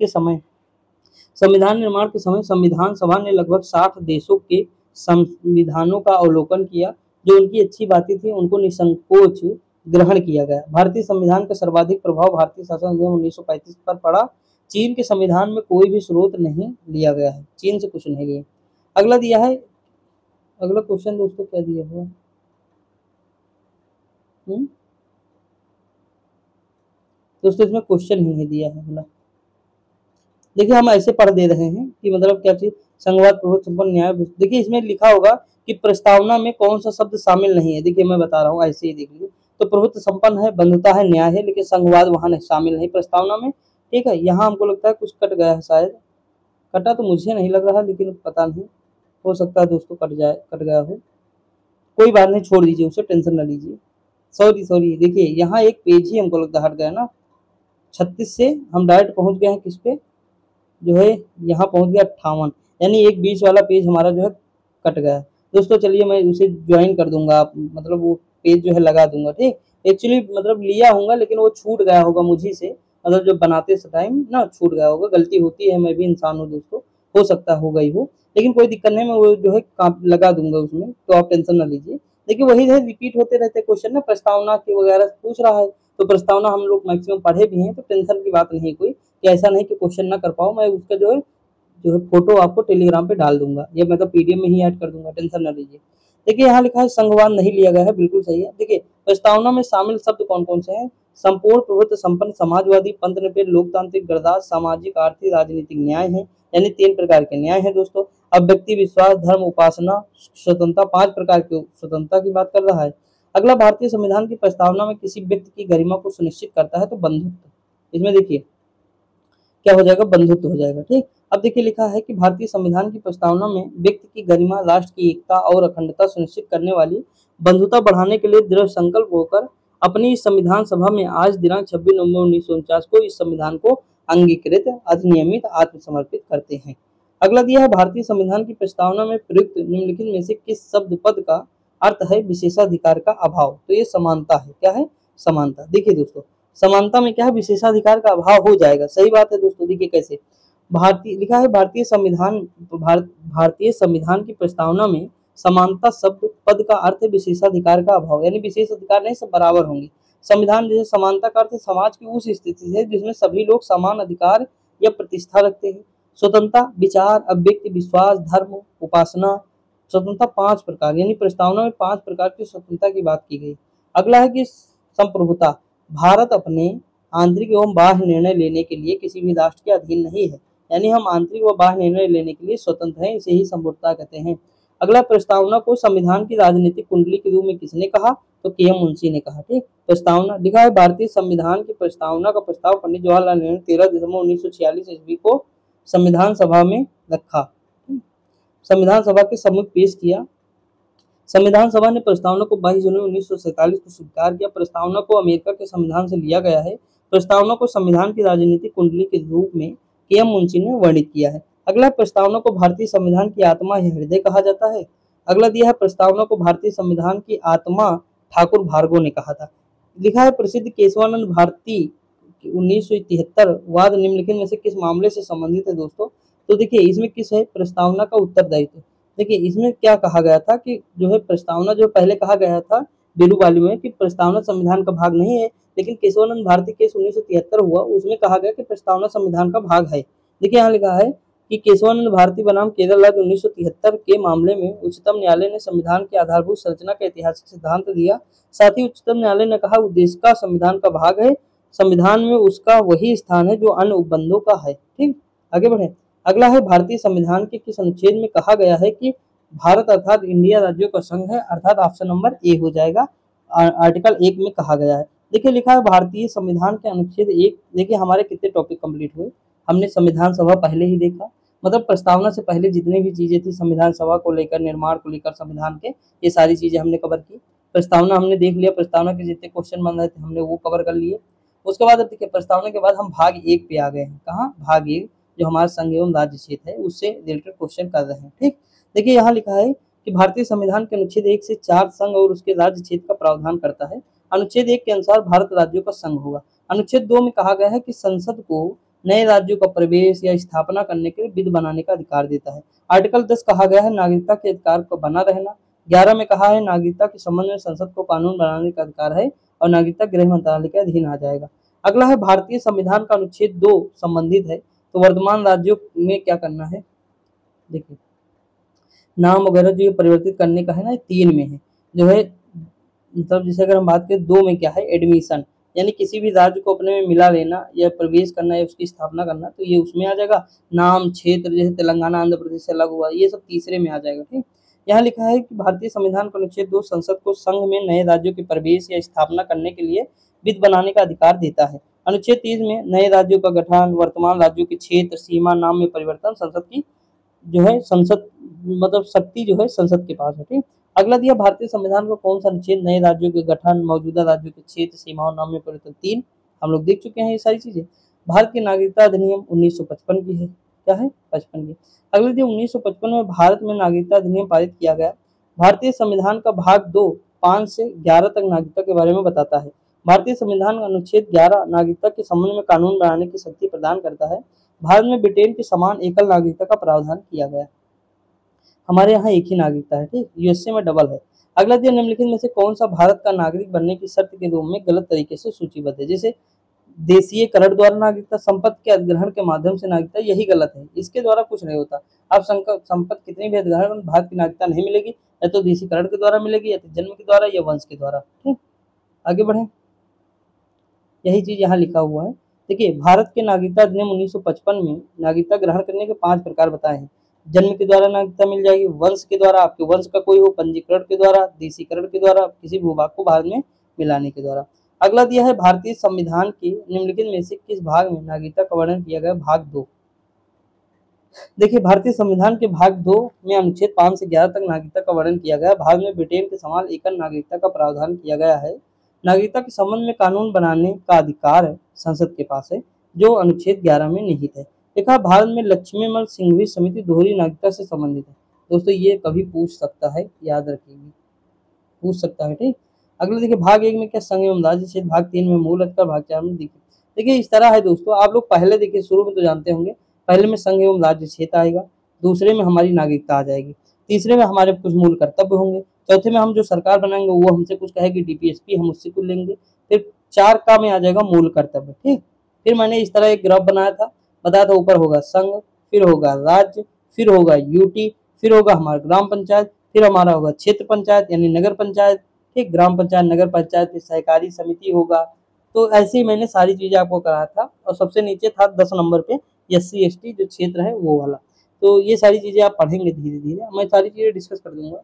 निर्माण के समय संविधान सभा ने लगभग 60 देशों के संविधानों का अवलोकन किया। जो उनकी अच्छी बातें थी उनको निसंकोच ग्रहण किया गया। भारतीय संविधान का सर्वाधिक प्रभाव भारतीय शासन अधिनियम 1935 पर पड़ा। चीन के संविधान में कोई भी स्रोत नहीं लिया गया है, चीन से कुछ नहीं लिया। अगला दिया है, अगला क्वेश्चन दोस्तों क्या दिया हुआ, दोस्तों इसमें क्वेश्चन ही नहीं दिया है अगला। देखिए हम ऐसे पढ़ दे रहे हैं कि मतलब क्या चीज, संघवाद, प्रभुत्व संपन्न, न्याय। देखिए इसमें लिखा होगा कि प्रस्तावना में कौन सा शब्द शामिल नहीं है। देखिए मैं बता रहा हूँ, ऐसे ही देख लीजिए। तो प्रभुत्व संपन्न है, बंधुता है, न्याय है, लेकिन संघवाद वहां नहीं, शामिल नहीं प्रस्तावना में। ठीक है, यहाँ हमको लगता है कुछ कट गया है शायद, कटा तो मुझे नहीं लग रहा, लेकिन पता नहीं, हो सकता है दोस्तों कट जाए, कट गया हो। कोई बात नहीं, छोड़ दीजिए उसे, टेंशन ना लीजिए। सॉरी देखिए यहाँ एक पेज ही हमको लगता है हट गया ना। 36 से हम डायरेक्ट पहुंच गए हैं किस पे, जो है यहाँ पहुंच गया 58, यानी एक बीच वाला पेज हमारा जो है कट गया है। दोस्तों चलिए मैं उसे ज्वाइन कर दूंगा, आप मतलब वो पेज जो है लगा दूंगा। ठीक, एक्चुअली मतलब लिया होगा लेकिन वो छूट गया होगा मुझी से, मतलब जब बनाते टाइम ना छूट गया होगा, गलती होती है, मैं भी इंसान हूँ दोस्तों, हो सकता हो गई हो, लेकिन कोई दिक्कत नहीं, मैं वो जो है लगा दूंगा उसमें, तो आप टेंशन ना लीजिए। देखिए वही है, रिपीट होते रहते क्वेश्चन ना, प्रस्तावना के वगैरह पूछ रहा है, तो प्रस्तावना हम लोग मैक्सिमम पढ़े भी हैं, तो टेंशन की बात नहीं कोई, कि ऐसा नहीं कि क्वेश्चन ना कर पाओ। मैं उसका जो है फोटो आपको टेलीग्राम पे डाल दूंगा, या मैं तो पीडीएफ में ही ऐड कर दूंगा, टेंशन ना लीजिए। देखिए यहाँ लिखा है संघवाद नहीं लिया गया है, बिल्कुल सही है। देखिए प्रस्तावना में शामिल शब्द कौन कौन से हैं, संपूर्ण प्रभुत्व संपन्न, समाजवादी, पंथ निरपेक्ष, लोकतांत्रिक, गणराज्य, सामाजिक, आर्थिक, राजनीतिक न्याय है, यानी 3 प्रकार के न्याय है दोस्तों। अब व्यक्ति, विश्वास, धर्म, उपासना, स्वतंत्रता, 5 प्रकार की स्वतंत्रता की बात कर रहा है। अगला, भारतीय संविधान की प्रस्तावना में किसी व्यक्ति की गरिमा को सुनिश्चित करता है, तो बंधुत्व। इसमें देखिए क्या हो जाएगा, बंधुत्व हो जाएगा। ठीक, अब देखिए लिखा है कि भारतीय संविधान की प्रस्तावना में व्यक्ति की गरिमा, राष्ट्र की एकता और अखंडता सुनिश्चित करने वाली बंधुता बढ़ाने के लिए दृढ़ संकल्प होकर अपनी संविधान सभा में आज दिनांक 26 नवंबर 1949 को इस संविधान को अंगीकृत, अधिनियमित, आत्मसमर्पित करते हैं। अगला दिया है, भारतीय संविधान की प्रस्तावना में प्रयुक्त निम्नलिखित में से किस शब्द पद का अर्थ है विशेषाधिकार का अभाव, तो ये समानता है। क्या है, समानता। देखिए दोस्तों समानता में क्या है, विशेषाधिकार का अभाव हो जाएगा, सही बात है दोस्तों। देखिए कैसे, भारतीय लिखा है, भारतीय संविधान की प्रस्तावना में समानता शब्द पद का अर्थ है विशेषाधिकार का अभाव, यानी विशेष अधिकार नहीं, सब बराबर होंगे। संविधान जैसे समानता का अर्थ समाज की उस स्थिति है जिसमें सभी लोग समान अधिकार या प्रतिष्ठा रखते हैं। स्वतंत्रता, विचार, अभिव्यक्ति, विश्वास, धर्म, उपासना, स्वतंत्रता 5 प्रकार, यानी प्रस्तावना में 5 प्रकार की स्वतंत्रता की बात की गई। अगला है कि संप्रभुता, भारत अपने आंतरिक एवं बाह्य निर्णय लेने के लिए किसी भी राष्ट्र के अधीन नहीं है, यानी हम आंतरिक व बाह्य निर्णय लेने के लिए स्वतंत्र हैं, इसे ही संप्रभुता कहते हैं। अगला, प्रस्तावना को संविधान की राजनीतिक कुंडली के रूप में किसने कहा, तो के एम मुंशी ने कहा। ठीक, प्रस्तावना लिखा है, भारतीय संविधान की प्रस्तावना का प्रस्ताव पंडित जवाहरलाल नेहरू ने 13 दिसंबर 1946 ईस्वी को संविधान सभा में रखा, संविधान सभा के सम्मुख पेश किया। संविधान सभा ने प्रस्तावना को 22 जनवरी 1947 को स्वीकार किया। प्रस्तावना को अमेरिका के संविधान से लिया गया है। प्रस्तावना को संविधान की राजनीतिक कुंडली के रूप में के एम मुंशी ने वर्णित किया है। अगला, प्रस्तावना को भारतीय संविधान की आत्मा या हृदय कहा जाता है। अगला दिया है, प्रस्तावना को भारतीय संविधान की आत्मा ठाकुर भार्गव ने कहा था। लिखा है, प्रसिद्ध केशवानंद भारती 1973 वाद निम्नलिखित में से किस मामले से संबंधित है दोस्तों, तो देखिए इसमें किस है, प्रस्तावना का उत्तरदायित्व। देखिए इसमें क्या कहा गया था कि जो है प्रस्तावना, जो पहले कहा गया था बेलूवाली में कि प्रस्तावना संविधान का भाग नहीं है, लेकिन केशवानंद भारती केस 1973 हुआ, उसमें कहा गया कि प्रस्तावना संविधान का भाग है। देखिए यहाँ लिखा है कि केशवानंद भारती बनाम केरल राज्य 1973 के मामले में उच्चतम न्यायालय ने संविधान की आधारभूत संरचना का ऐतिहासिक सिद्धांत दिया। साथ ही उच्चतम न्यायालय ने कहा उद्देश्य का संविधान का भाग है, संविधान में उसका वही स्थान है जो अन्य उपबंधों का है। ठीक, आगे बढ़े। अगला है, भारतीय संविधान के किस अनुच्छेद में कहा गया है कि भारत अर्थात इंडिया राज्यों का संघ है, अर्थात ऑप्शन नंबर ए हो जाएगा, आर्टिकल 1 में कहा गया है। देखिए लिखा है, भारतीय संविधान के अनुच्छेद 1। देखिए हमारे कितने टॉपिक कंप्लीट हुए, हमने संविधान सभा पहले ही देखा, मतलब प्रस्तावना से पहले जितनी भी चीजें थी संविधान सभा को लेकर, निर्माण को लेकर संविधान के, ये सारी चीजें हमने कवर की। प्रस्तावना हमने देख लिया, प्रस्तावना के जितने क्वेश्चन बन रहे थे हमने वो कवर कर लिए। उसके बाद देखिए प्रस्तावना के बाद हम भाग 1 पे आ गए हैं। कहाँ, भाग 1 जो हमारा संघ एवं राज्य क्षेत्र है उससे रिलेटेड क्वेश्चन कर रहे हैं। ठीक, देखिए यहाँ लिखा है कि भारतीय संविधान के अनुच्छेद 1 से 4 संघ और उसके राज्य क्षेत्र का प्रावधान करता है। अनुच्छेद 1 के अनुसार भारत राज्यों का संघ होगा। अनुच्छेद 2 में कहा गया है कि संसद को नए राज्यों का प्रवेश या स्थापना करने के लिए विधि बनाने का अधिकार देता है। आर्टिकल 10 कहा गया है नागरिकता के अधिकार को बना रहना। 11 में कहा है नागरिकता के संबंध में संसद को कानून बनाने का अधिकार है और नागरिकता गृह मंत्रालय के अधीन आ जाएगा। अगला है भारतीय संविधान का अनुच्छेद 2 संबंधित है, तो वर्तमान राज्यों में क्या करना है, देखिए नाम वगैरह जो ये परिवर्तित करने का है ना, 3 में है जो है, मतलब जैसे अगर हम बात करें 2 में क्या है, एडमिशन, यानी किसी भी राज्य को अपने में मिला लेना या प्रवेश करना या उसकी स्थापना करना, तो ये उसमें आ जाएगा। नाम क्षेत्र जैसे तेलंगाना आंध्र प्रदेश से अलग हुआ, ये सब तीसरे में आ जाएगा। ठीक, यहाँ लिखा है कि भारतीय संविधान का अनुच्छेद 2 संसद को संघ में नए राज्यों के प्रवेश या स्थापना करने के लिए विधि बनाने का अधिकार देता है। अनुच्छेद 30 में नए राज्यों का गठन, वर्तमान राज्यों के क्षेत्र सीमा नाम में परिवर्तन संसद की जो है संसद मतलब शक्ति जो है संसद के पास है। ठीक, अगला दिया भारतीय संविधान का कौन सा अनुच्छेद नए राज्यों के गठन, मौजूदा राज्यों के क्षेत्र सीमाओं नाम में परिवर्तन, 3 हम लोग देख चुके हैं ये सारी चीजें। भारत की नागरिकता अधिनियम 1955 की है, क्या है 55 की। अगले दिन 1955 में भारत में नागरिकता अधिनियम पारित किया गया। भारतीय संविधान का भाग 2 5 से 11 तक नागरिकता के बारे में बताता है। भारतीय संविधान का अनुच्छेद 11 नागरिकता के संबंध में कानून बनाने की शक्ति प्रदान करता है। भारत में ब्रिटेन के समान एकल नागरिकता का प्रावधान किया गया। हमारे यहाँ एक ही नागरिकता है, ठीक, यूएसए में डबल है। अगला दिया निम्नलिखित में से कौन सा भारत का नागरिक बनने की शर्त के रूप में गलत तरीके से सूचीबद्ध है, जैसे देशीय करण द्वारा नागरिकता, संपत्ति के अधिग्रहण के माध्यम से नागरिकता, यही गलत है, इसके द्वारा कुछ नहीं होता। आप संपत्ति कितनी भी अधिग्रहण, भारत की नागरिकता नहीं मिलेगी, या तो देशीकरण के द्वारा मिलेगी या तो जन्म के द्वारा या वंश के द्वारा। ठीक, आगे बढ़े, यही चीज यहाँ लिखा हुआ है। देखिए भारत के नागरिकता अधिनियम 1955 में नागरिकता ग्रहण करने के 5 प्रकार बताए हैं। जन्म के द्वारा नागरिकता मिल जाएगी, वंश के द्वारा, आपके वंश का कोई हो, पंजीकरण के द्वारा, देशीकरण के द्वारा, किसी भूभाग को भारत में मिलाने के द्वारा। अगला दिया है भारतीय संविधान के निम्नलिखित में से किस भाग में नागरिकता का वर्णन किया गया, भाग 2। देखिए भारतीय संविधान के भाग 2 में अनुच्छेद 5 से 11 तक नागरिकता का वर्णन किया गया। भाग में ब्रिटेन के समान एकल नागरिकता का प्रावधान किया गया है। नागरिकता के संबंध में कानून बनाने का अधिकार संसद के पास है, जो अनुच्छेद 11 में निहित है। देखा भारत में लक्ष्मीमल सिंघवी समिति दोहरी नागरिकता से संबंधित है। दोस्तों ये कभी पूछ सकता है, याद रखिएगा, पूछ सकता है। ठीक, अगला देखिए भाग 1 में क्या संघ एवं राज्य क्षेत्र, भाग 3 में मूल अधिकार, भाग 4 में देखिए इस तरह है दोस्तों। आप लोग पहले देखिए शुरू में तो जानते होंगे, पहले में संघ एवं राज्य क्षेत्र आएगा, दूसरे में हमारी नागरिकता आ जाएगी, तीसरे में हमारे कुछ मूल कर्तव्य होंगे, चौथे में हम जो सरकार बनाएंगे वो हमसे कुछ कहेगी डीपीएसपी, हम उससे कुछ लेंगे, फिर 4 का में आ जाएगा मूल कर्तव्य। ठीक, फिर मैंने इस तरह एक ग्राफ बनाया था, बताया था ऊपर होगा संघ, फिर होगा राज्य, फिर होगा यूटी, फिर होगा हमारा ग्राम पंचायत, फिर हमारा होगा क्षेत्र पंचायत यानी नगर पंचायत, ठीक, ग्राम पंचायत, नगर पंचायत, फिर सहकारी समिति होगा। तो ऐसे ही मैंने सारी चीजें आपको कराया था, और सबसे नीचे था 10 नंबर पे SC ST जो क्षेत्र है वो वाला। तो ये सारी चीजें आप पढ़ेंगे धीरे धीरे, मैं सारी चीजें डिस्कस कर दूंगा,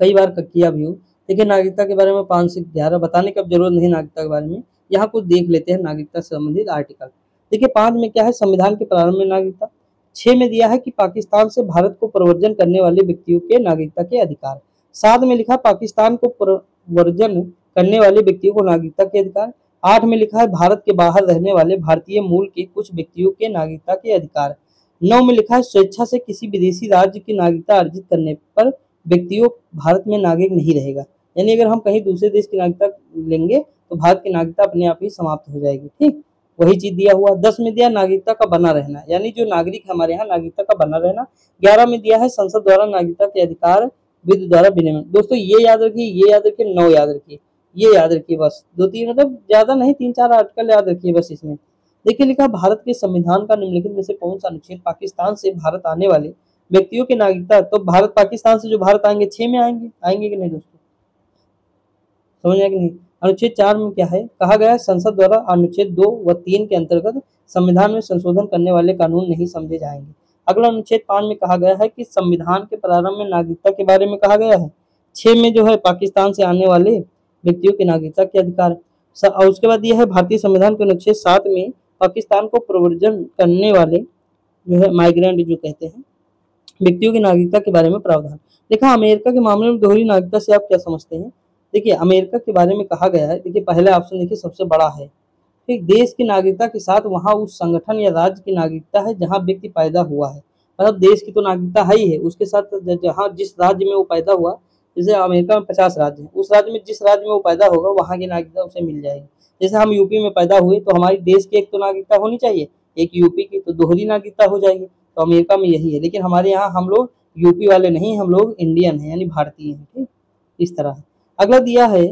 कई बार किया भी हूँ। देखिए नागरिकता के बारे में 5 से 11 बताने की अब जरूरत नहीं, नागरिकता के बारे में यहाँ कुछ देख लेते हैं नागरिकता से संबंधित आर्टिकल। देखिए 5 में क्या है, संविधान के प्रारंभ में नागरिकता। 6 में दिया है कि पाकिस्तान से भारत को प्रव्रजन करने वाले व्यक्तियों के नागरिकता के अधिकार। 7 में लिखा पाकिस्तान को प्रव्रजन करने वाले व्यक्तियों को नागरिकता के अधिकार। 8 में लिखा है भारत के बाहर रहने वाले भारतीय मूल के कुछ व्यक्तियों के नागरिकता के अधिकार। 9 में लिखा है स्वेच्छा से किसी विदेशी राज्य की नागरिकता अर्जित करने पर व्यक्तियों भारत में नागरिक नहीं रहेगा, यानी अगर हम कहीं दूसरे देश की नागरिकता लेंगे तो भारत की नागरिकता अपने आप ही समाप्त हो जाएगी। ठीक, वही चीज दिया हुआ। 10 में दिया नागरिकता का बना रहना, यानी जो नागरिक हमारे यहाँ नागरिकता का बना रहना। 11 में दिया है संसद द्वारा नागरिकता के अधिकार विधि द्वारा विनिमय। दोस्तों ये याद रखिए, ये याद रखिए, 9 याद रखिए, ये याद रखिए, बस 2-3 मतलब ज्यादा नहीं, 3-4 आर्टिकल याद रखिए बस इसमें। देखिए लिखा भारत के संविधान का निम्नलिखित में से कौन सा अनुच्छेद पाकिस्तान से भारत आने वाले व्यक्तियों की नागरिकता, तो भारत पाकिस्तान से जो भारत आएंगे 6 में आएंगे कि नहीं दोस्तों, समझ आया कि नहीं। अनुच्छेद 4 में क्या है, कहा गया है संसद द्वारा अनुच्छेद 2 व 3 के अंतर्गत संविधान में संशोधन करने वाले कानून नहीं समझे जाएंगे। अगला अनुच्छेद 5 में कहा गया है कि संविधान के प्रारंभ में नागरिकता के बारे में कहा गया है। 6 में जो है पाकिस्तान से आने वाले व्यक्तियों की नागरिकता के अधिकार। और उसके बाद यह है भारतीय संविधान के अनुच्छेद 7 में पाकिस्तान को प्रव्रजन करने वाले जो है माइग्रेंट जो कहते हैं व्यक्तियों की नागरिकता के बारे में प्रावधान। देखा अमेरिका के मामले में दोहरी नागरिकता से आप क्या समझते हैं। देखिए अमेरिका के बारे में कहा गया है, देखिए पहला ऑप्शन देखिए सबसे बड़ा है, ठीक, देश की नागरिकता के साथ वहाँ उस संगठन या राज्य की नागरिकता है जहाँ व्यक्ति पैदा हुआ है, मतलब देश की तो नागरिकता है ही है, उसके साथ जहाँ जिस राज्य में वो पैदा हुआ, जैसे अमेरिका में 50 राज्य हैं, उस राज्य में जिस राज्य में वो पैदा होगा वहाँ की नागरिकता उसे मिल जाएगी। जैसे हम यूपी में पैदा हुए तो हमारी देश की एक तो नागरिकता होनी चाहिए, एक यूपी की, तो दोहरी नागरिकता हो जाएगी। तो अमेरिका में यही है, लेकिन हमारे यहाँ हम लोग यूपी वाले नहीं, हम लोग इंडियन हैं यानी भारतीय हैं। ठीक, इस तरह है। अगला दिया है,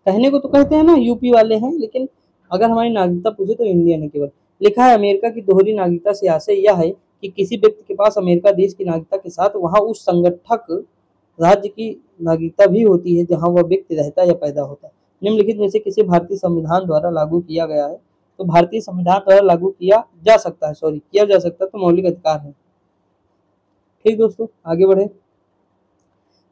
कहने को तो कहते हैं ना यूपी वाले हैं, लेकिन अगर हमारी नागरिकता पूछे तो इंडियन है केवल। लिखा है अमेरिका की दोहरी नागरिकता से आशय यह है कि किसी व्यक्ति के पास अमेरिका देश की नागरिकता के साथ वहां उस संगठक राज्य की नागरिकता भी होती है जहां वह व्यक्ति रहता या पैदा होता है। निम्नलिखित में से किसी भारतीय संविधान द्वारा लागू किया गया है? तो भारतीय संविधान द्वारा लागू किया जा सकता है, किया जा सकता है तो मौलिक अधिकार है। ठीक दोस्तों, आगे बढ़े।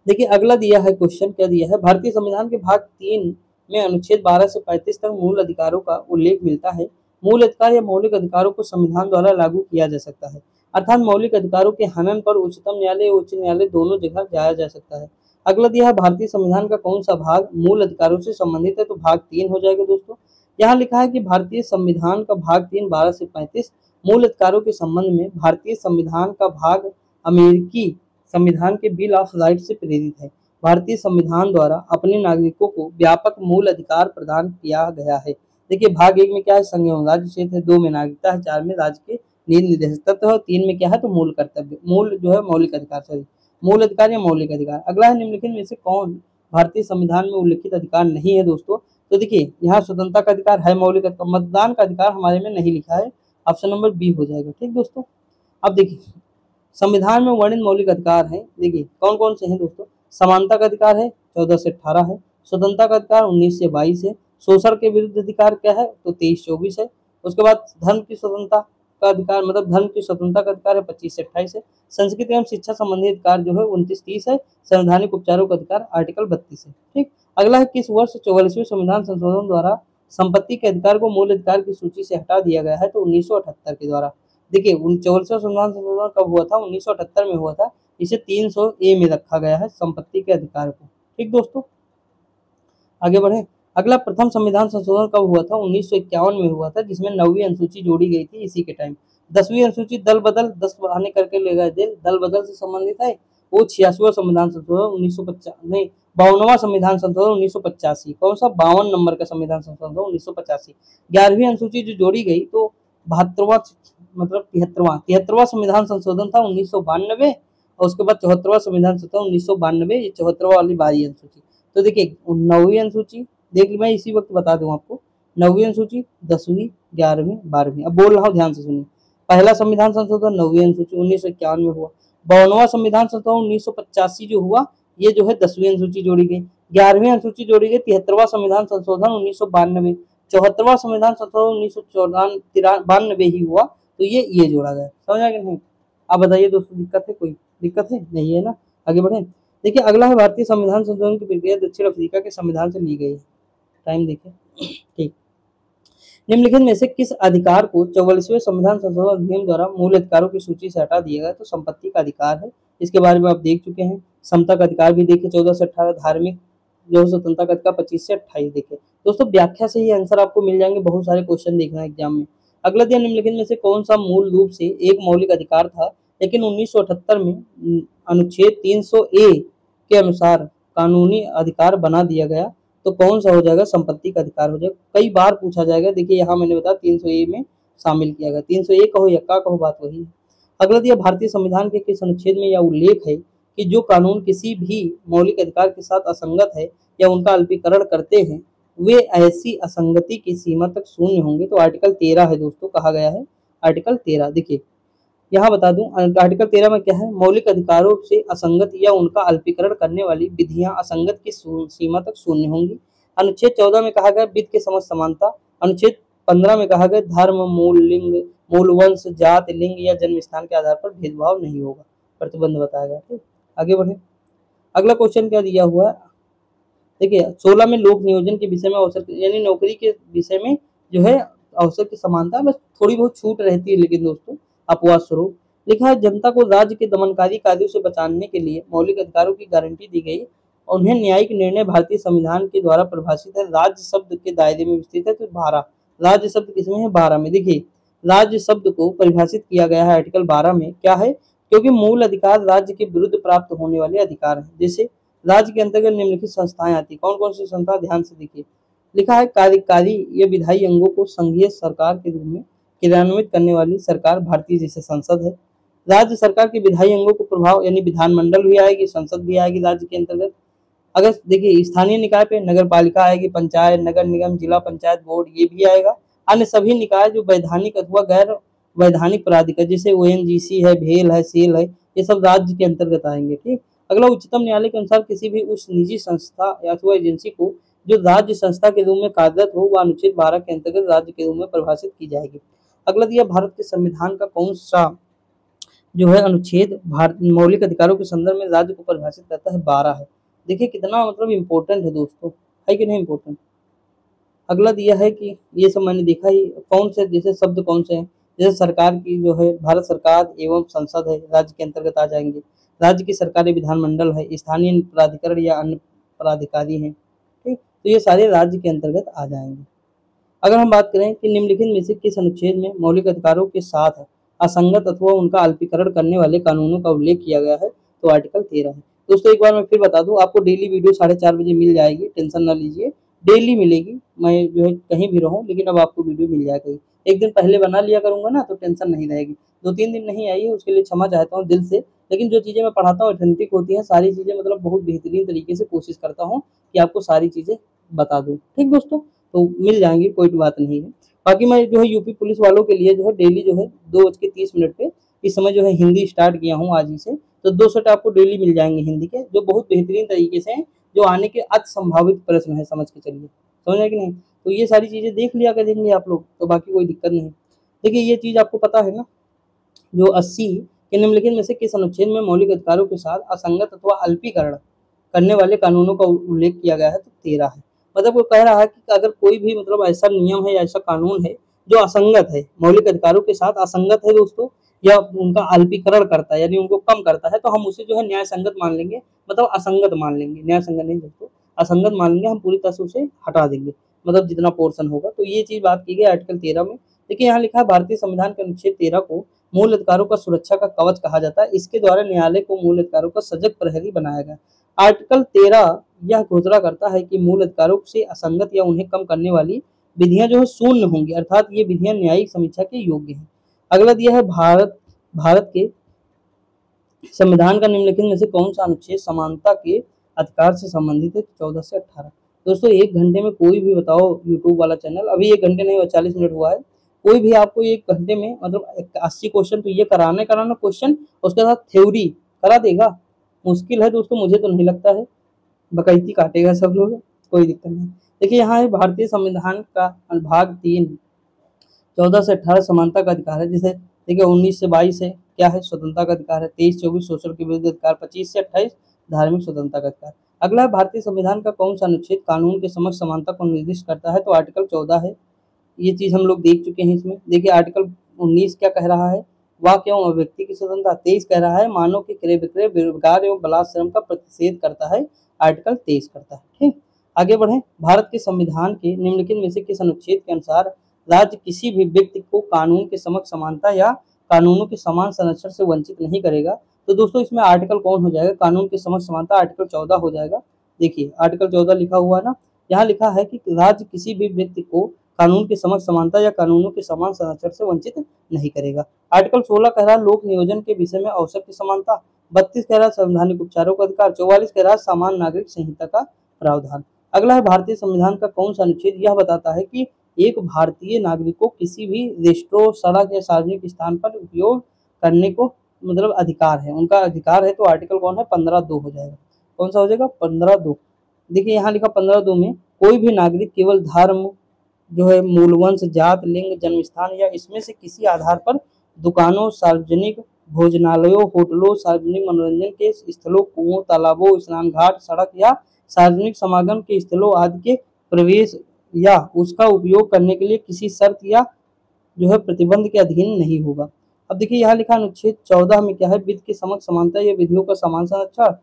देखिए अगला दिया है क्वेश्चन, क्या दिया है, भारतीय संविधान के भाग 3 में अनुच्छेद 12 से 35 तक मूल अधिकारों का उल्लेख मिलता है। मूल अधिकार या मौलिक अधिकारों को संविधान द्वारा लागू किया जा सकता है, अर्थात मौलिक अधिकारों के हनन पर उच्चतम न्यायालय उच्च न्यायालय दोनों जगह जाया जा सकता है। अगला दिया है भारतीय संविधान का कौन सा भाग मूल अधिकारों से संबंधित है? तो भाग 3 हो जाएगा दोस्तों। यहाँ लिखा है कि भारतीय संविधान का भाग 3 12 से 35 मूल अधिकारों के संबंध में भारतीय संविधान का भाग अमेरिकी संविधान के बिल ऑफ राइट्स से प्रेरित है। भारतीय संविधान द्वारा अपने नागरिकों को व्यापक मूल अधिकार प्रदान किया गया है। देखिए भाग 1 में क्या है, संघ एवं राज्य क्षेत्र है, 2 में नागरिकता है, 4 में राज्य के नीति निर्देशक तत्व है, 3 में क्या है तो मूल कर्तव्य, मूल जो है मौलिक अधिकार, मूल अधिकार या मौलिक अधिकार। अगला है निम्नलिखित में से कौन भारतीय संविधान में उल्लिखित अधिकार नहीं है दोस्तों? तो देखिए यहाँ स्वतंत्रता का अधिकार है, मौलिक अधिकार, मतदान का अधिकार हमारे में नहीं लिखा है, ऑप्शन नंबर बी हो जाएगा। ठीक दोस्तों, अब देखिए संविधान में वर्णित मौलिक अधिकार हैं, देखिए कौन कौन से हैं दोस्तों? समानता का अधिकार है, 14 से 18 है। स्वतंत्रता का अधिकार 19 से 22 है। शोषण के विरुद्ध अधिकार क्या है तो 23-24 है। उसके बाद धर्म की स्वतंत्रता का अधिकार, मतलब धर्म की स्वतंत्रता का अधिकार है 25 से 28 है। संस्कृति एवं शिक्षा संबंधी अधिकार जो है 29-30 है। संवैधानिक उपचारों का अधिकार आर्टिकल 32 है। ठीक, अगला है किस वर्ष 44वें संविधान संशोधन द्वारा संपत्ति के अधिकार को मूल अधिकार की सूची से हटा दिया गया है? तो 1978 के द्वारा। देखिए 44वां संविधान संशोधन कब हुआ था? 1978 में हुआ था। इसे 300A में रखा गया है संपत्ति के अधिकार को। ठीक दोस्तों, आगे बढ़े। अगला प्रथम संविधान संशोधन कब हुआ था? 1951 में हुआ था, जिसमें 9वीं अनुसूची जोड़ी गई थी इसी के टाइम। 10वीं अनुसूची दल बदल 10 बढ़ाने करके ले गए थे, दल बदल से संबंधित है, वो 86वां संविधान संशोधन 1950 नहीं 52वां संविधान संशोधन 1985। कौन सा? 52 नंबर का संविधान संशोधन 1985। 11वीं अनुसूची जो जोड़ी गई तो 72वां मतलब 73वां संविधान संशोधन था 1992, और उसके बाद 74वां संविधान संशोधन 1992, ये 74वां वाली 12वीं अनुसूची। तो देखिए 9वीं अनुसूची देख ली, मैं इसी वक्त बता दूं आपको, 9वीं अनुसूची, 10वीं, 11वीं, 12वीं। अब बोल रहा हूँ ध्यान से सुनिए। पहला संविधान संशोधन 9वीं अनुसूची 1951 में हुआ। 52वां संविधान संशोधन 1985 जो हुआ, ये जो है 10वीं अनुसूची जोड़ी गई। 11वीं अनुसूची जोड़ी गई 73वां संविधान संशोधन 1992। 74वां संविधान संशोधन 1992 ही हुआ, तो ये जोड़ा गया। समझ आया कि नहीं? आप बताइए दोस्तों, दिक्कत है? कोई दिक्कत है? नहीं है ना? आगे बढ़े। देखिए अगला है भारतीय संविधान संशोधन की प्रक्रिया दक्षिण अफ्रीका के संविधान से ली गई है। टाइम देखिए। ठीक, निम्नलिखित में से किस अधिकार को 44वें संविधान संशोधन अधिनियम द्वारा मूल अधिकारों की सूची से हटा दिया गया? तो संपत्ति का अधिकार है, इसके बारे में आप देख चुके हैं। समता का अधिकार भी देखिए 14 से 18। धार्मिक जो स्वतंत्रता का अधिकार 25 से 28 देखिए। दोस्तों व्याख्या से ही आंसर आपको मिल जाएंगे, बहुत सारे क्वेश्चन देखना एग्जाम में। अगला दिया निम्नलिखित में से कौन सा मूल रूप से एक मौलिक अधिकार था, लेकिन 1978 में अनुच्छेद 300A के अनुसार कानूनी अधिकार बना दिया गया? तो कौन सा हो जाएगा? संपत्ति का अधिकार हो जाएगा। कई बार पूछा जाएगा, देखिए यहाँ मैंने बताया 300A में शामिल किया गया। 300A कहो या का कहो, बात वही है। अगला दिया भारतीय संविधान के किस अनुच्छेद में यह उल्लेख है कि जो कानून किसी भी मौलिक अधिकार के साथ असंगत है या उनका अल्पीकरण करते हैं, वे ऐसी असंगति की सीमा तक शून्य होंगे? तो आर्टिकल 13 है दोस्तों, कहा गया है आर्टिकल 13। देखिए यहाँ बता दूं, आर्टिकल 13 में क्या है? मौलिक अधिकारों से असंगत या उनका अल्पीकरण करने वाली विधियां असंगत की सीमा तक शून्य होंगी। अनुच्छेद 14 में कहा गया वित्त के समस्त समानता। अनुच्छेद 15 में कहा गया धर्म, मूल, लिंग, मूल वंश, जात, लिंग या जन्म स्थान के आधार पर भेदभाव नहीं होगा, प्रतिबंध बताया गया। ठीक, आगे बढ़े। अगला क्वेश्चन क्या दिया हुआ है? देखिए 16 में लोक नियोजन के विषय में अवसर यानी नौकरी के विषय में जो है अवसर की समानता, बस थोड़ी बहुत छूट रहती है, लेकिन दोस्तों अपवाद स्वरूप लिखा है जनता को राज्य के दमनकारी कार्यों से बचाने के लिए मौलिक अधिकारों की गारंटी दी गई। उन्हें न्यायिक निर्णय भारतीय संविधान के द्वारा परिभाषित है। राज्य शब्द के दायरे में विस्तृत है, तो 12 राज्य शब्द किसमें है? 12 में। देखिए राज्य शब्द को परिभाषित किया गया है आर्टिकल 12 में। क्या है? क्योंकि मूल अधिकार राज्य के विरुद्ध प्राप्त होने वाले अधिकार है। जैसे राज्य के अंतर्गत निम्नलिखित संस्थाएं आती, कौन कौन सी संस्था? ध्यान से देखिए, लिखा है कार्यकारी या विधायी अंगों को संघीय सरकार के रूप में क्रियान्वित करने वाली सरकार भारतीय जैसे संसद है। राज्य सरकार के विधायी अंगों को प्रभाव यानी विधानमंडल भी आएगी, संसद भी आएगी राज्य के अंतर्गत। अगर देखिए स्थानीय निकाय पे नगर पालिका आएगी, पंचायत, नगर निगम, जिला पंचायत बोर्ड ये भी आएगा। अन्य सभी निकाय जो वैधानिक अथवा गैर वैधानिक प्राधिकार जैसे ओएनजीसी है, भेल है, सेल है, ये सब राज्य के अंतर्गत आएंगे। ठीक। अगला, उच्चतम न्यायालय के अनुसार किसी भी उस निजी संस्था या अथवा एजेंसी को जो राज्य संस्था के रूप में कार्यरत हो वह अनुच्छेद 12 के अंतर्गत राज्य के रूप में परिभाषित की जाएगी। अगला दिया, भारत के संविधान का कौन सा जो है अनुच्छेद भारत मौलिक अधिकारों के संदर्भ में राज्य को परिभाषित करता है? 12 है। देखिए कितना मतलब इम्पोर्टेंट है दोस्तों, है कि नहीं इम्पोर्टेंट। अगला दिया है कि ये सब मैंने देखा ही, कौन से जैसे शब्द कौन से हैं, जैसे सरकार की जो है भारत सरकार एवं संसद है राज्य के अंतर्गत आ जाएंगे। राज्य की सरकारें विधानमंडल है, स्थानीय प्राधिकरण या अन्य प्राधिकारी हैं। ठीक, तो ये सारे राज्य के अंतर्गत आ जाएंगे। अगर हम बात करें कि निम्नलिखित में से किस अनुच्छेद में मौलिक अधिकारों के साथ असंगत अथवा उनका अल्पीकरण करने वाले कानूनों का उल्लेख किया गया है? तो आर्टिकल 13 है। दोस्तों एक बार मैं फिर बता दूं, आपको डेली वीडियो 4:30 बजे मिल जाएगी, टेंशन ना लीजिए, डेली मिलेगी। मैं जो है कहीं भी रहूं लेकिन अब आपको वीडियो मिल जाएगी। एक दिन पहले बना लिया करूंगा ना तो टेंशन नहीं रहेगी। 2-3 दिन नहीं आई है उसके लिए क्षमा चाहता हूँ दिल से, लेकिन जो चीज़ें मैं पढ़ाता हूँ ऑथेंटिक होती हैं, सारी चीज़ें मतलब बहुत बेहतरीन तरीके से कोशिश करता हूँ कि आपको सारी चीज़ें बता दूँ। ठीक दोस्तों, तो मिल जाएंगी, कोई बात नहीं है। बाकी मैं जो है यूपी पुलिस वालों के लिए जो है डेली जो है 2:30 पे इस समय जो है हिंदी स्टार्ट किया हूँ आज ही से, तो 2 सेट आपको डेली मिल जाएंगे हिंदी के, जो बहुत बेहतरीन तरीके से हैं, जो आने के अति संभावित प्रश्न है, समझ के चलिए, समझ आए कि नहीं। तो ये सारी चीज़ें देख लिया करेंगे आप लोग, तो बाकी कोई दिक्कत नहीं। देखिए ये चीज़ आपको पता है ना, जो 80 के निम्नलिखित में से किस अनुच्छेद में मौलिक अधिकारों के साथ असंगत अथवा अल्पीकरण करने वाले कानूनों का उल्लेख किया गया है? तो 13 है। मतलब वो कह रहा है कि अगर कोई भी मतलब ऐसा नियम है या ऐसा कानून है जो असंगत है, मौलिक अधिकारों के साथ असंगत है दोस्तों, या उनका अल्पीकरण करता है यानी उनको कम करता है, तो हम उसे जो है न्याय संगत मान लेंगे, मतलब असंगत मान लेंगे, न्याय संगत नहीं दोस्तों, असंगत मान लेंगे, हम पूरी तरह से उसे हटा देंगे, मतलब जितना पोर्शन होगा। तो ये चीज बात की गई आर्टिकल 13 में। देखिए यहाँ लिखा है, भारतीय संविधान के अनुच्छेद 13 को मूल अधिकारों का सुरक्षा का कवच कहा जाता है। इसके द्वारा न्यायालय को मूल अधिकारों का सजग प्रहरी बनाया गया। आर्टिकल 13 यह घोषणा करता है कि मूल अधिकारों से असंगत या उन्हें कम करने वाली विधियां जो है शून्य होंगी, अर्थात ये विधियां न्यायिक समीक्षा के योग्य हैं। अगला दिया है, भारत के संविधान का निम्नलिखित में से कौन सा अनुच्छेद समानता के अधिकार से संबंधित है? 14 से 18। दोस्तों 1 घंटे में कोई भी बताओ, यूट्यूब वाला चैनल, अभी 1 घंटे नहीं हुआ, 40 मिनट हुआ है, कोई भी आपको 1 घंटे में मतलब 80 क्वेश्चन तो ये कराना क्वेश्चन, उसके साथ थ्योरी करा देगा? मुश्किल है दोस्तों, मुझे तो नहीं लगता है, बकैती काटेगा सब लोग, कोई दिक्कत नहीं। देखिए यहाँ है, भारतीय संविधान का भाग 3 14 से 18 समानता का अधिकार है। जैसे देखिए 19 से 22 है क्या है? स्वतंत्रता का अधिकार है। 23-24 शोषण के विरुद्ध अधिकार। 25 से 28 धार्मिक स्वतंत्रता का अधिकार। अगला है, भारतीय संविधान का कौन सा अनुच्छेद कानून के समक्ष समानता को निर्दिष्ट करता है? तो आर्टिकल 14 है। ये चीज हम लोग देख चुके हैं इसमें। देखिए आर्टिकल 19 क्या कह रहा है? वाक एवं अभिव्यक्ति की स्वतंत्रता। 23 कह रहा है मानव के क्रय विक्रय, बेरोजगार एवं बलात्श्रम का प्रतिषेध करता है। आर्टिकल 23 करता है। ठीक, आगे बढ़े। भारत के संविधान के निम्नलिखित में से किस अनुच्छेद के अनुसार राज्य किसी भी व्यक्ति को कानून के समक्ष समानता या कानूनों के समान संरक्षण से वंचित नहीं करेगा? तो दोस्तों इसमें आर्टिकल कौन हो जाएगा? कानून के समक्ष समानता आर्टिकल 14 हो जाएगा। देखिए आर्टिकल 14 लिखा हुआ है ना, यहाँ लिखा है कि राज्य किसी भी व्यक्ति को कानून के समक्ष समानता या कानूनों के समान संरक्षण से वंचित नहीं करेगा। आर्टिकल 16 कह रहा है लोक नियोजन के विषय में अवसर की समानता। 32 कह रहा है संवैधानिक उपचारों का अधिकार। 44 कह रहा है समान नागरिक संहिता का प्रावधान। अगला है, भारतीय संविधान का कौन सा अनुच्छेद यह बताता है कि एक भारतीय नागरिक को किसी भी रेस्टोरेंट, सड़क या सार्वजनिक स्थान पर उपयोग करने को मतलब अधिकार है, उनका अधिकार है? तो आर्टिकल कौन है? 15(2) हो जाएगा। कौन सा हो जाएगा? 15(2). देखिए यहाँ लिखा 15(2) में कोई भी नागरिक केवल धर्म जो है, मूलवंश, जात, लिंग, जन्म स्थान या इसमें से किसी आधार पर दुकानों, सार्वजनिक भोजनालयों, होटलों, सार्वजनिक मनोरंजन के स्थलों, कुओं, तालाबों, स्नान घाट, सड़क या सार्वजनिक समागम के स्थलों आदि के प्रवेश या उसका उपयोग करने के लिए किसी शर्त या जो है प्रतिबंध के अधीन नहीं होगा। अब देखिए यहाँ लिखा अनुच्छेद 14 में क्या है? विधि के समक्ष समानता या विधियों का समान संरक्षण।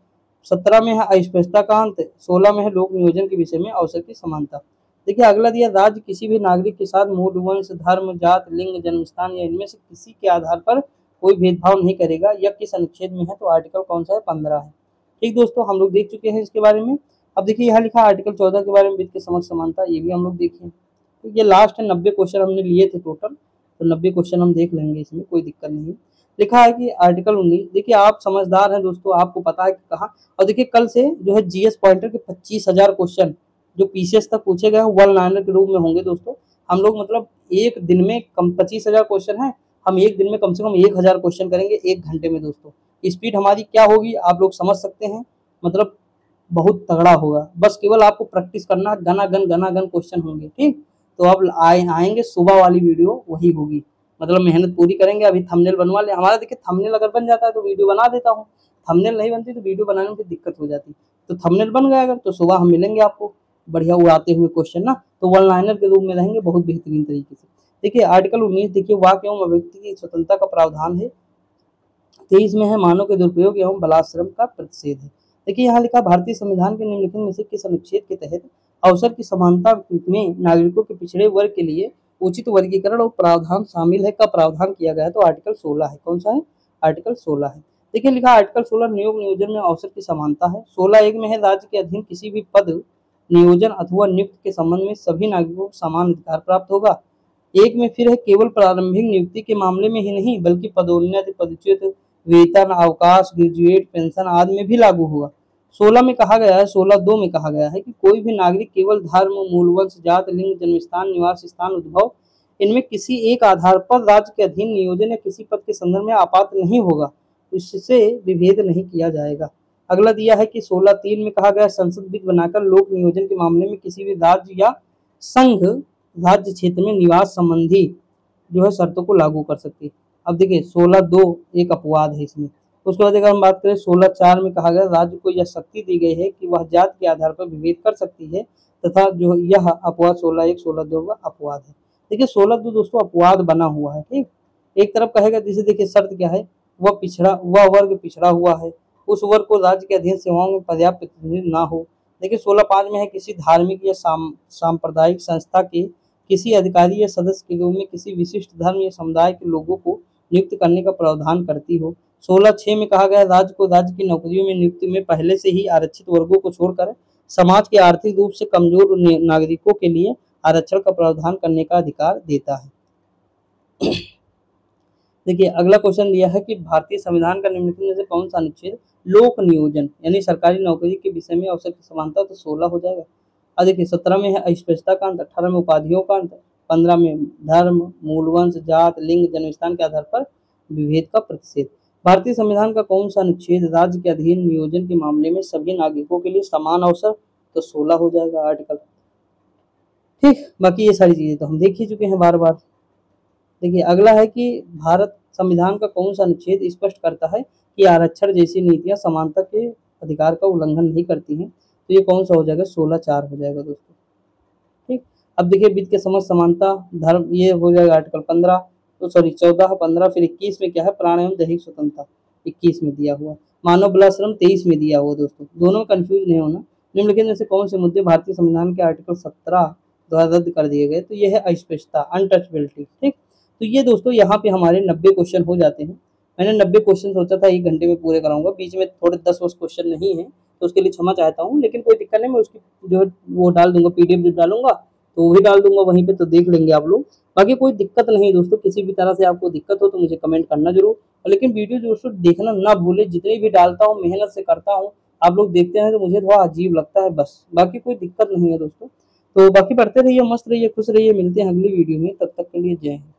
17 में है अस्पृश्यता का अंत। 16 में है लोक नियोजन के विषय में अवसर की समानता। देखिए अगला दिया, राज्य किसी भी नागरिक के साथ मूल वंश, धर्म, जात, लिंग, जन्म स्थान या इनमें से किसी के आधार पर कोई भेदभाव नहीं करेगा। यह किस अनुच्छेद में है? तो आर्टिकल कौन सा है? 15 है। ठीक दोस्तों, हम लोग देख चुके हैं इसके बारे में। अब देखिए यहाँ लिखा आर्टिकल 14 के बारे में, विधि के समक्ष समानता, ये भी हम लोग देखें। तो ये लास्ट है, 90 क्वेश्चन हमने लिए थे टोटल, तो 90 क्वेश्चन हम देख लेंगे, इसमें कोई दिक्कत नहीं। लिखा है कि आर्टिकल 19, देखिए आप समझदार हैं दोस्तों, आपको पता है कि कहाँ। और देखिए कल से जो है जीएस पॉइंटर के 25,000 क्वेश्चन जो पीसीएस तक पूछे गए हैं वन लाइनर के रूप में होंगे दोस्तों। हम लोग मतलब एक दिन में कम 25,000 क्वेश्चन है, हम एक दिन में कम से कम 1,000 क्वेश्चन करेंगे 1 घंटे में दोस्तों। स्पीड हमारी क्या होगी आप लोग समझ सकते हैं, मतलब बहुत तगड़ा होगा। बस केवल आपको प्रैक्टिस करना है, घना घन क्वेश्चन होंगे, ठीक। तो अब आएंगे सुबह वाली वीडियो वही होगी, मतलब मेहनत पूरी करेंगे। अभी थंबनेल बनवा ले हमारा, देखिए थंबनेल अगर बन जाता है तो वीडियो बना देता हूँ, थंबनेल नहीं बनती तो वीडियो बनाने में दिक्कत हो जाती। तो थंबनेल बन गया अगर तो सुबह हम मिलेंगे आपको बढ़िया उड़ाते हुए क्वेश्चन ना, तो वन लाइनर के रूप में रहेंगे बहुत बेहतरीन तरीके से। देखिए आर्टिकल 19 देखिए वाक एवं अभिव्यक्ति की स्वतंत्रता का प्रावधान है। 23 में है मानव के दुरुपयोग एवं बलात्श्रम का प्रतिषेध है। देखिए यहाँ लिखा भारतीय संविधान के निम्नलिखित में से किस अनुच्छेद के तहत अवसर की समानता में नागरिकों के पिछड़े वर्ग के लिए उचित वर्गीकरण और प्रावधान शामिल है का प्रावधान किया गया है। तो आर्टिकल 16 है। कौन सा है? आर्टिकल 16 है। देखिए लिखा आर्टिकल 16 नियोग नियोजन में अवसर की समानता है। 16(1) में है राज्य के अधीन किसी भी पद नियोजन अथवा नियुक्ति के संबंध में सभी नागरिकों को समान अधिकार प्राप्त होगा। 1 में फिर है केवल प्रारंभिक नियुक्ति के मामले में ही नहीं बल्कि पदोन्नति, पदच्युत, वेतन, अवकाश, ग्रेजुएट, पेंशन आदि में भी लागू होगा। 16 में कहा गया है, 16(2) में कहा गया है कि कोई भी नागरिक केवल धर्म, मूलवंश, जात, लिंग, जन्मस्थान, निवास स्थान, उद्भव इनमें किसी एक आधार पर राज्य के अधीन नियोजन या किसी पद के संदर्भ में अपात्र नहीं होगा, इससे विभेद नहीं किया जाएगा। अगला दिया है कि 16(3) में कहा गया संसद विधि बनाकर लोक नियोजन के मामले में किसी भी राज्य या संघ राज्य क्षेत्र में निवास संबंधी जो है शर्तों को लागू कर सकती है। अब देखिए 16(2) एक अपवाद है इसमें। उसके बाद अगर हम बात करें 16(4) में कहा गया राज्य को यह शक्ति दी गई है कि वह जात के आधार पर विभेद कर सकती है तथा जो यह अपवाद 16(1) 16(2) का अपवाद है। देखिए 16(2) दोस्तों अपवाद बना हुआ है, ठीक। एक तरफ कहेगा जैसे देखिए शर्त क्या है, वह वर्ग पिछड़ा हुआ है, उस वर्ग को राज्य के अधीन सेवाओं में पर्याप्त प्रतिनिधित्व ना हो। देखिए 16(5) में है किसी धार्मिक या सांप्रदायिक संस्था के किसी अधिकारी या सदस्य के रूप में किसी विशिष्ट धर्म या समुदाय के लोगों को नियुक्त करने का प्रावधान करती हो। 16(6) में कहा गया राज्य को राज्य की नौकरियों में नियुक्ति में पहले से ही आरक्षित वर्गों को छोड़कर समाज के आर्थिक रूप से कमजोर नागरिकों के लिए आरक्षण का प्रावधान करने का अधिकार देता है। देखिए अगला क्वेश्चन दिया है कि भारतीय संविधान का निम्नलिखित में से कौन सा अनुच्छेद लोक नियोजन यानी सरकारी नौकरी के विषय में अवसर की समानता, तो 16 हो जाएगा। और देखिए 17 में है अस्पृश्यता का अंत, 18 में उपाधियों का अंत, 15 में धर्म, मूलवंश, जात, लिंग, जन्मस्थान के आधार पर विभेद का प्रतिषेध। भारतीय संविधान का कौन सा अनुच्छेद राज्य के अधीन नियोजन के मामले में सभी नागरिकों के लिए समान अवसर, तो 16 हो जाएगा आर्टिकल, ठीक। बाकी ये सारी चीजें तो हम देख ही चुके हैं बार बार। देखिए अगला है कि भारत संविधान का कौन सा अनुच्छेद स्पष्ट करता है कि आरक्षण जैसी नीतियां समानता के अधिकार का उल्लंघन नहीं करती हैं, तो ये कौन सा हो जाएगा? 16(4) हो जाएगा दोस्तों, ठीक। अब देखिए वित्त के समझ समानता धर्म, ये हो जाएगा आर्टिकल 15, तो सॉरी 14, 15, फिर 21 में क्या है प्राण एवं दैहिक स्वतंत्रता 21 में दिया हुआ, मानव बलाश्रम 23 में दिया हुआ दोस्तों, दोनों में कंफ्यूज नहीं होना। निम्नलिखित में से कौन से मुद्दे भारतीय संविधान के आर्टिकल 17 द्वारा रद्द कर दिए गए, तो यह है अस्पृश्यता, अनटचबिलिटी, ठीक। तो ये दोस्तों यहाँ पे हमारे 90 क्वेश्चन हो जाते हैं। मैंने 90 क्वेश्चन सोचा था 1 घंटे में पूरे कराऊंगा, बीच में थोड़े 10 क्वेश्चन नहीं है तो उसके लिए क्षमा चाहता हूँ, लेकिन कोई दिक्कत नहीं, मैं उसकी जो वो डाल दूंगा, पीडीएफ जो डालूंगा तो वो भी डाल दूंगा वहीं पे, तो देख लेंगे आप लोग। बाकी कोई दिक्कत नहीं है दोस्तों, किसी भी तरह से आपको दिक्कत हो तो मुझे कमेंट करना जरूर, लेकिन वीडियो दोस्तों देखना ना भूले, जितनी भी डालता हूँ मेहनत से करता हूँ, आप लोग देखते हैं तो मुझे थोड़ा अजीब लगता है बस, बाकी कोई दिक्कत नहीं है दोस्तों। तो बाकी पढ़ते रहिए, मस्त रहिए, खुश रहिए, मिलते हैं अगली वीडियो में, तब तक के लिए जय हिंद।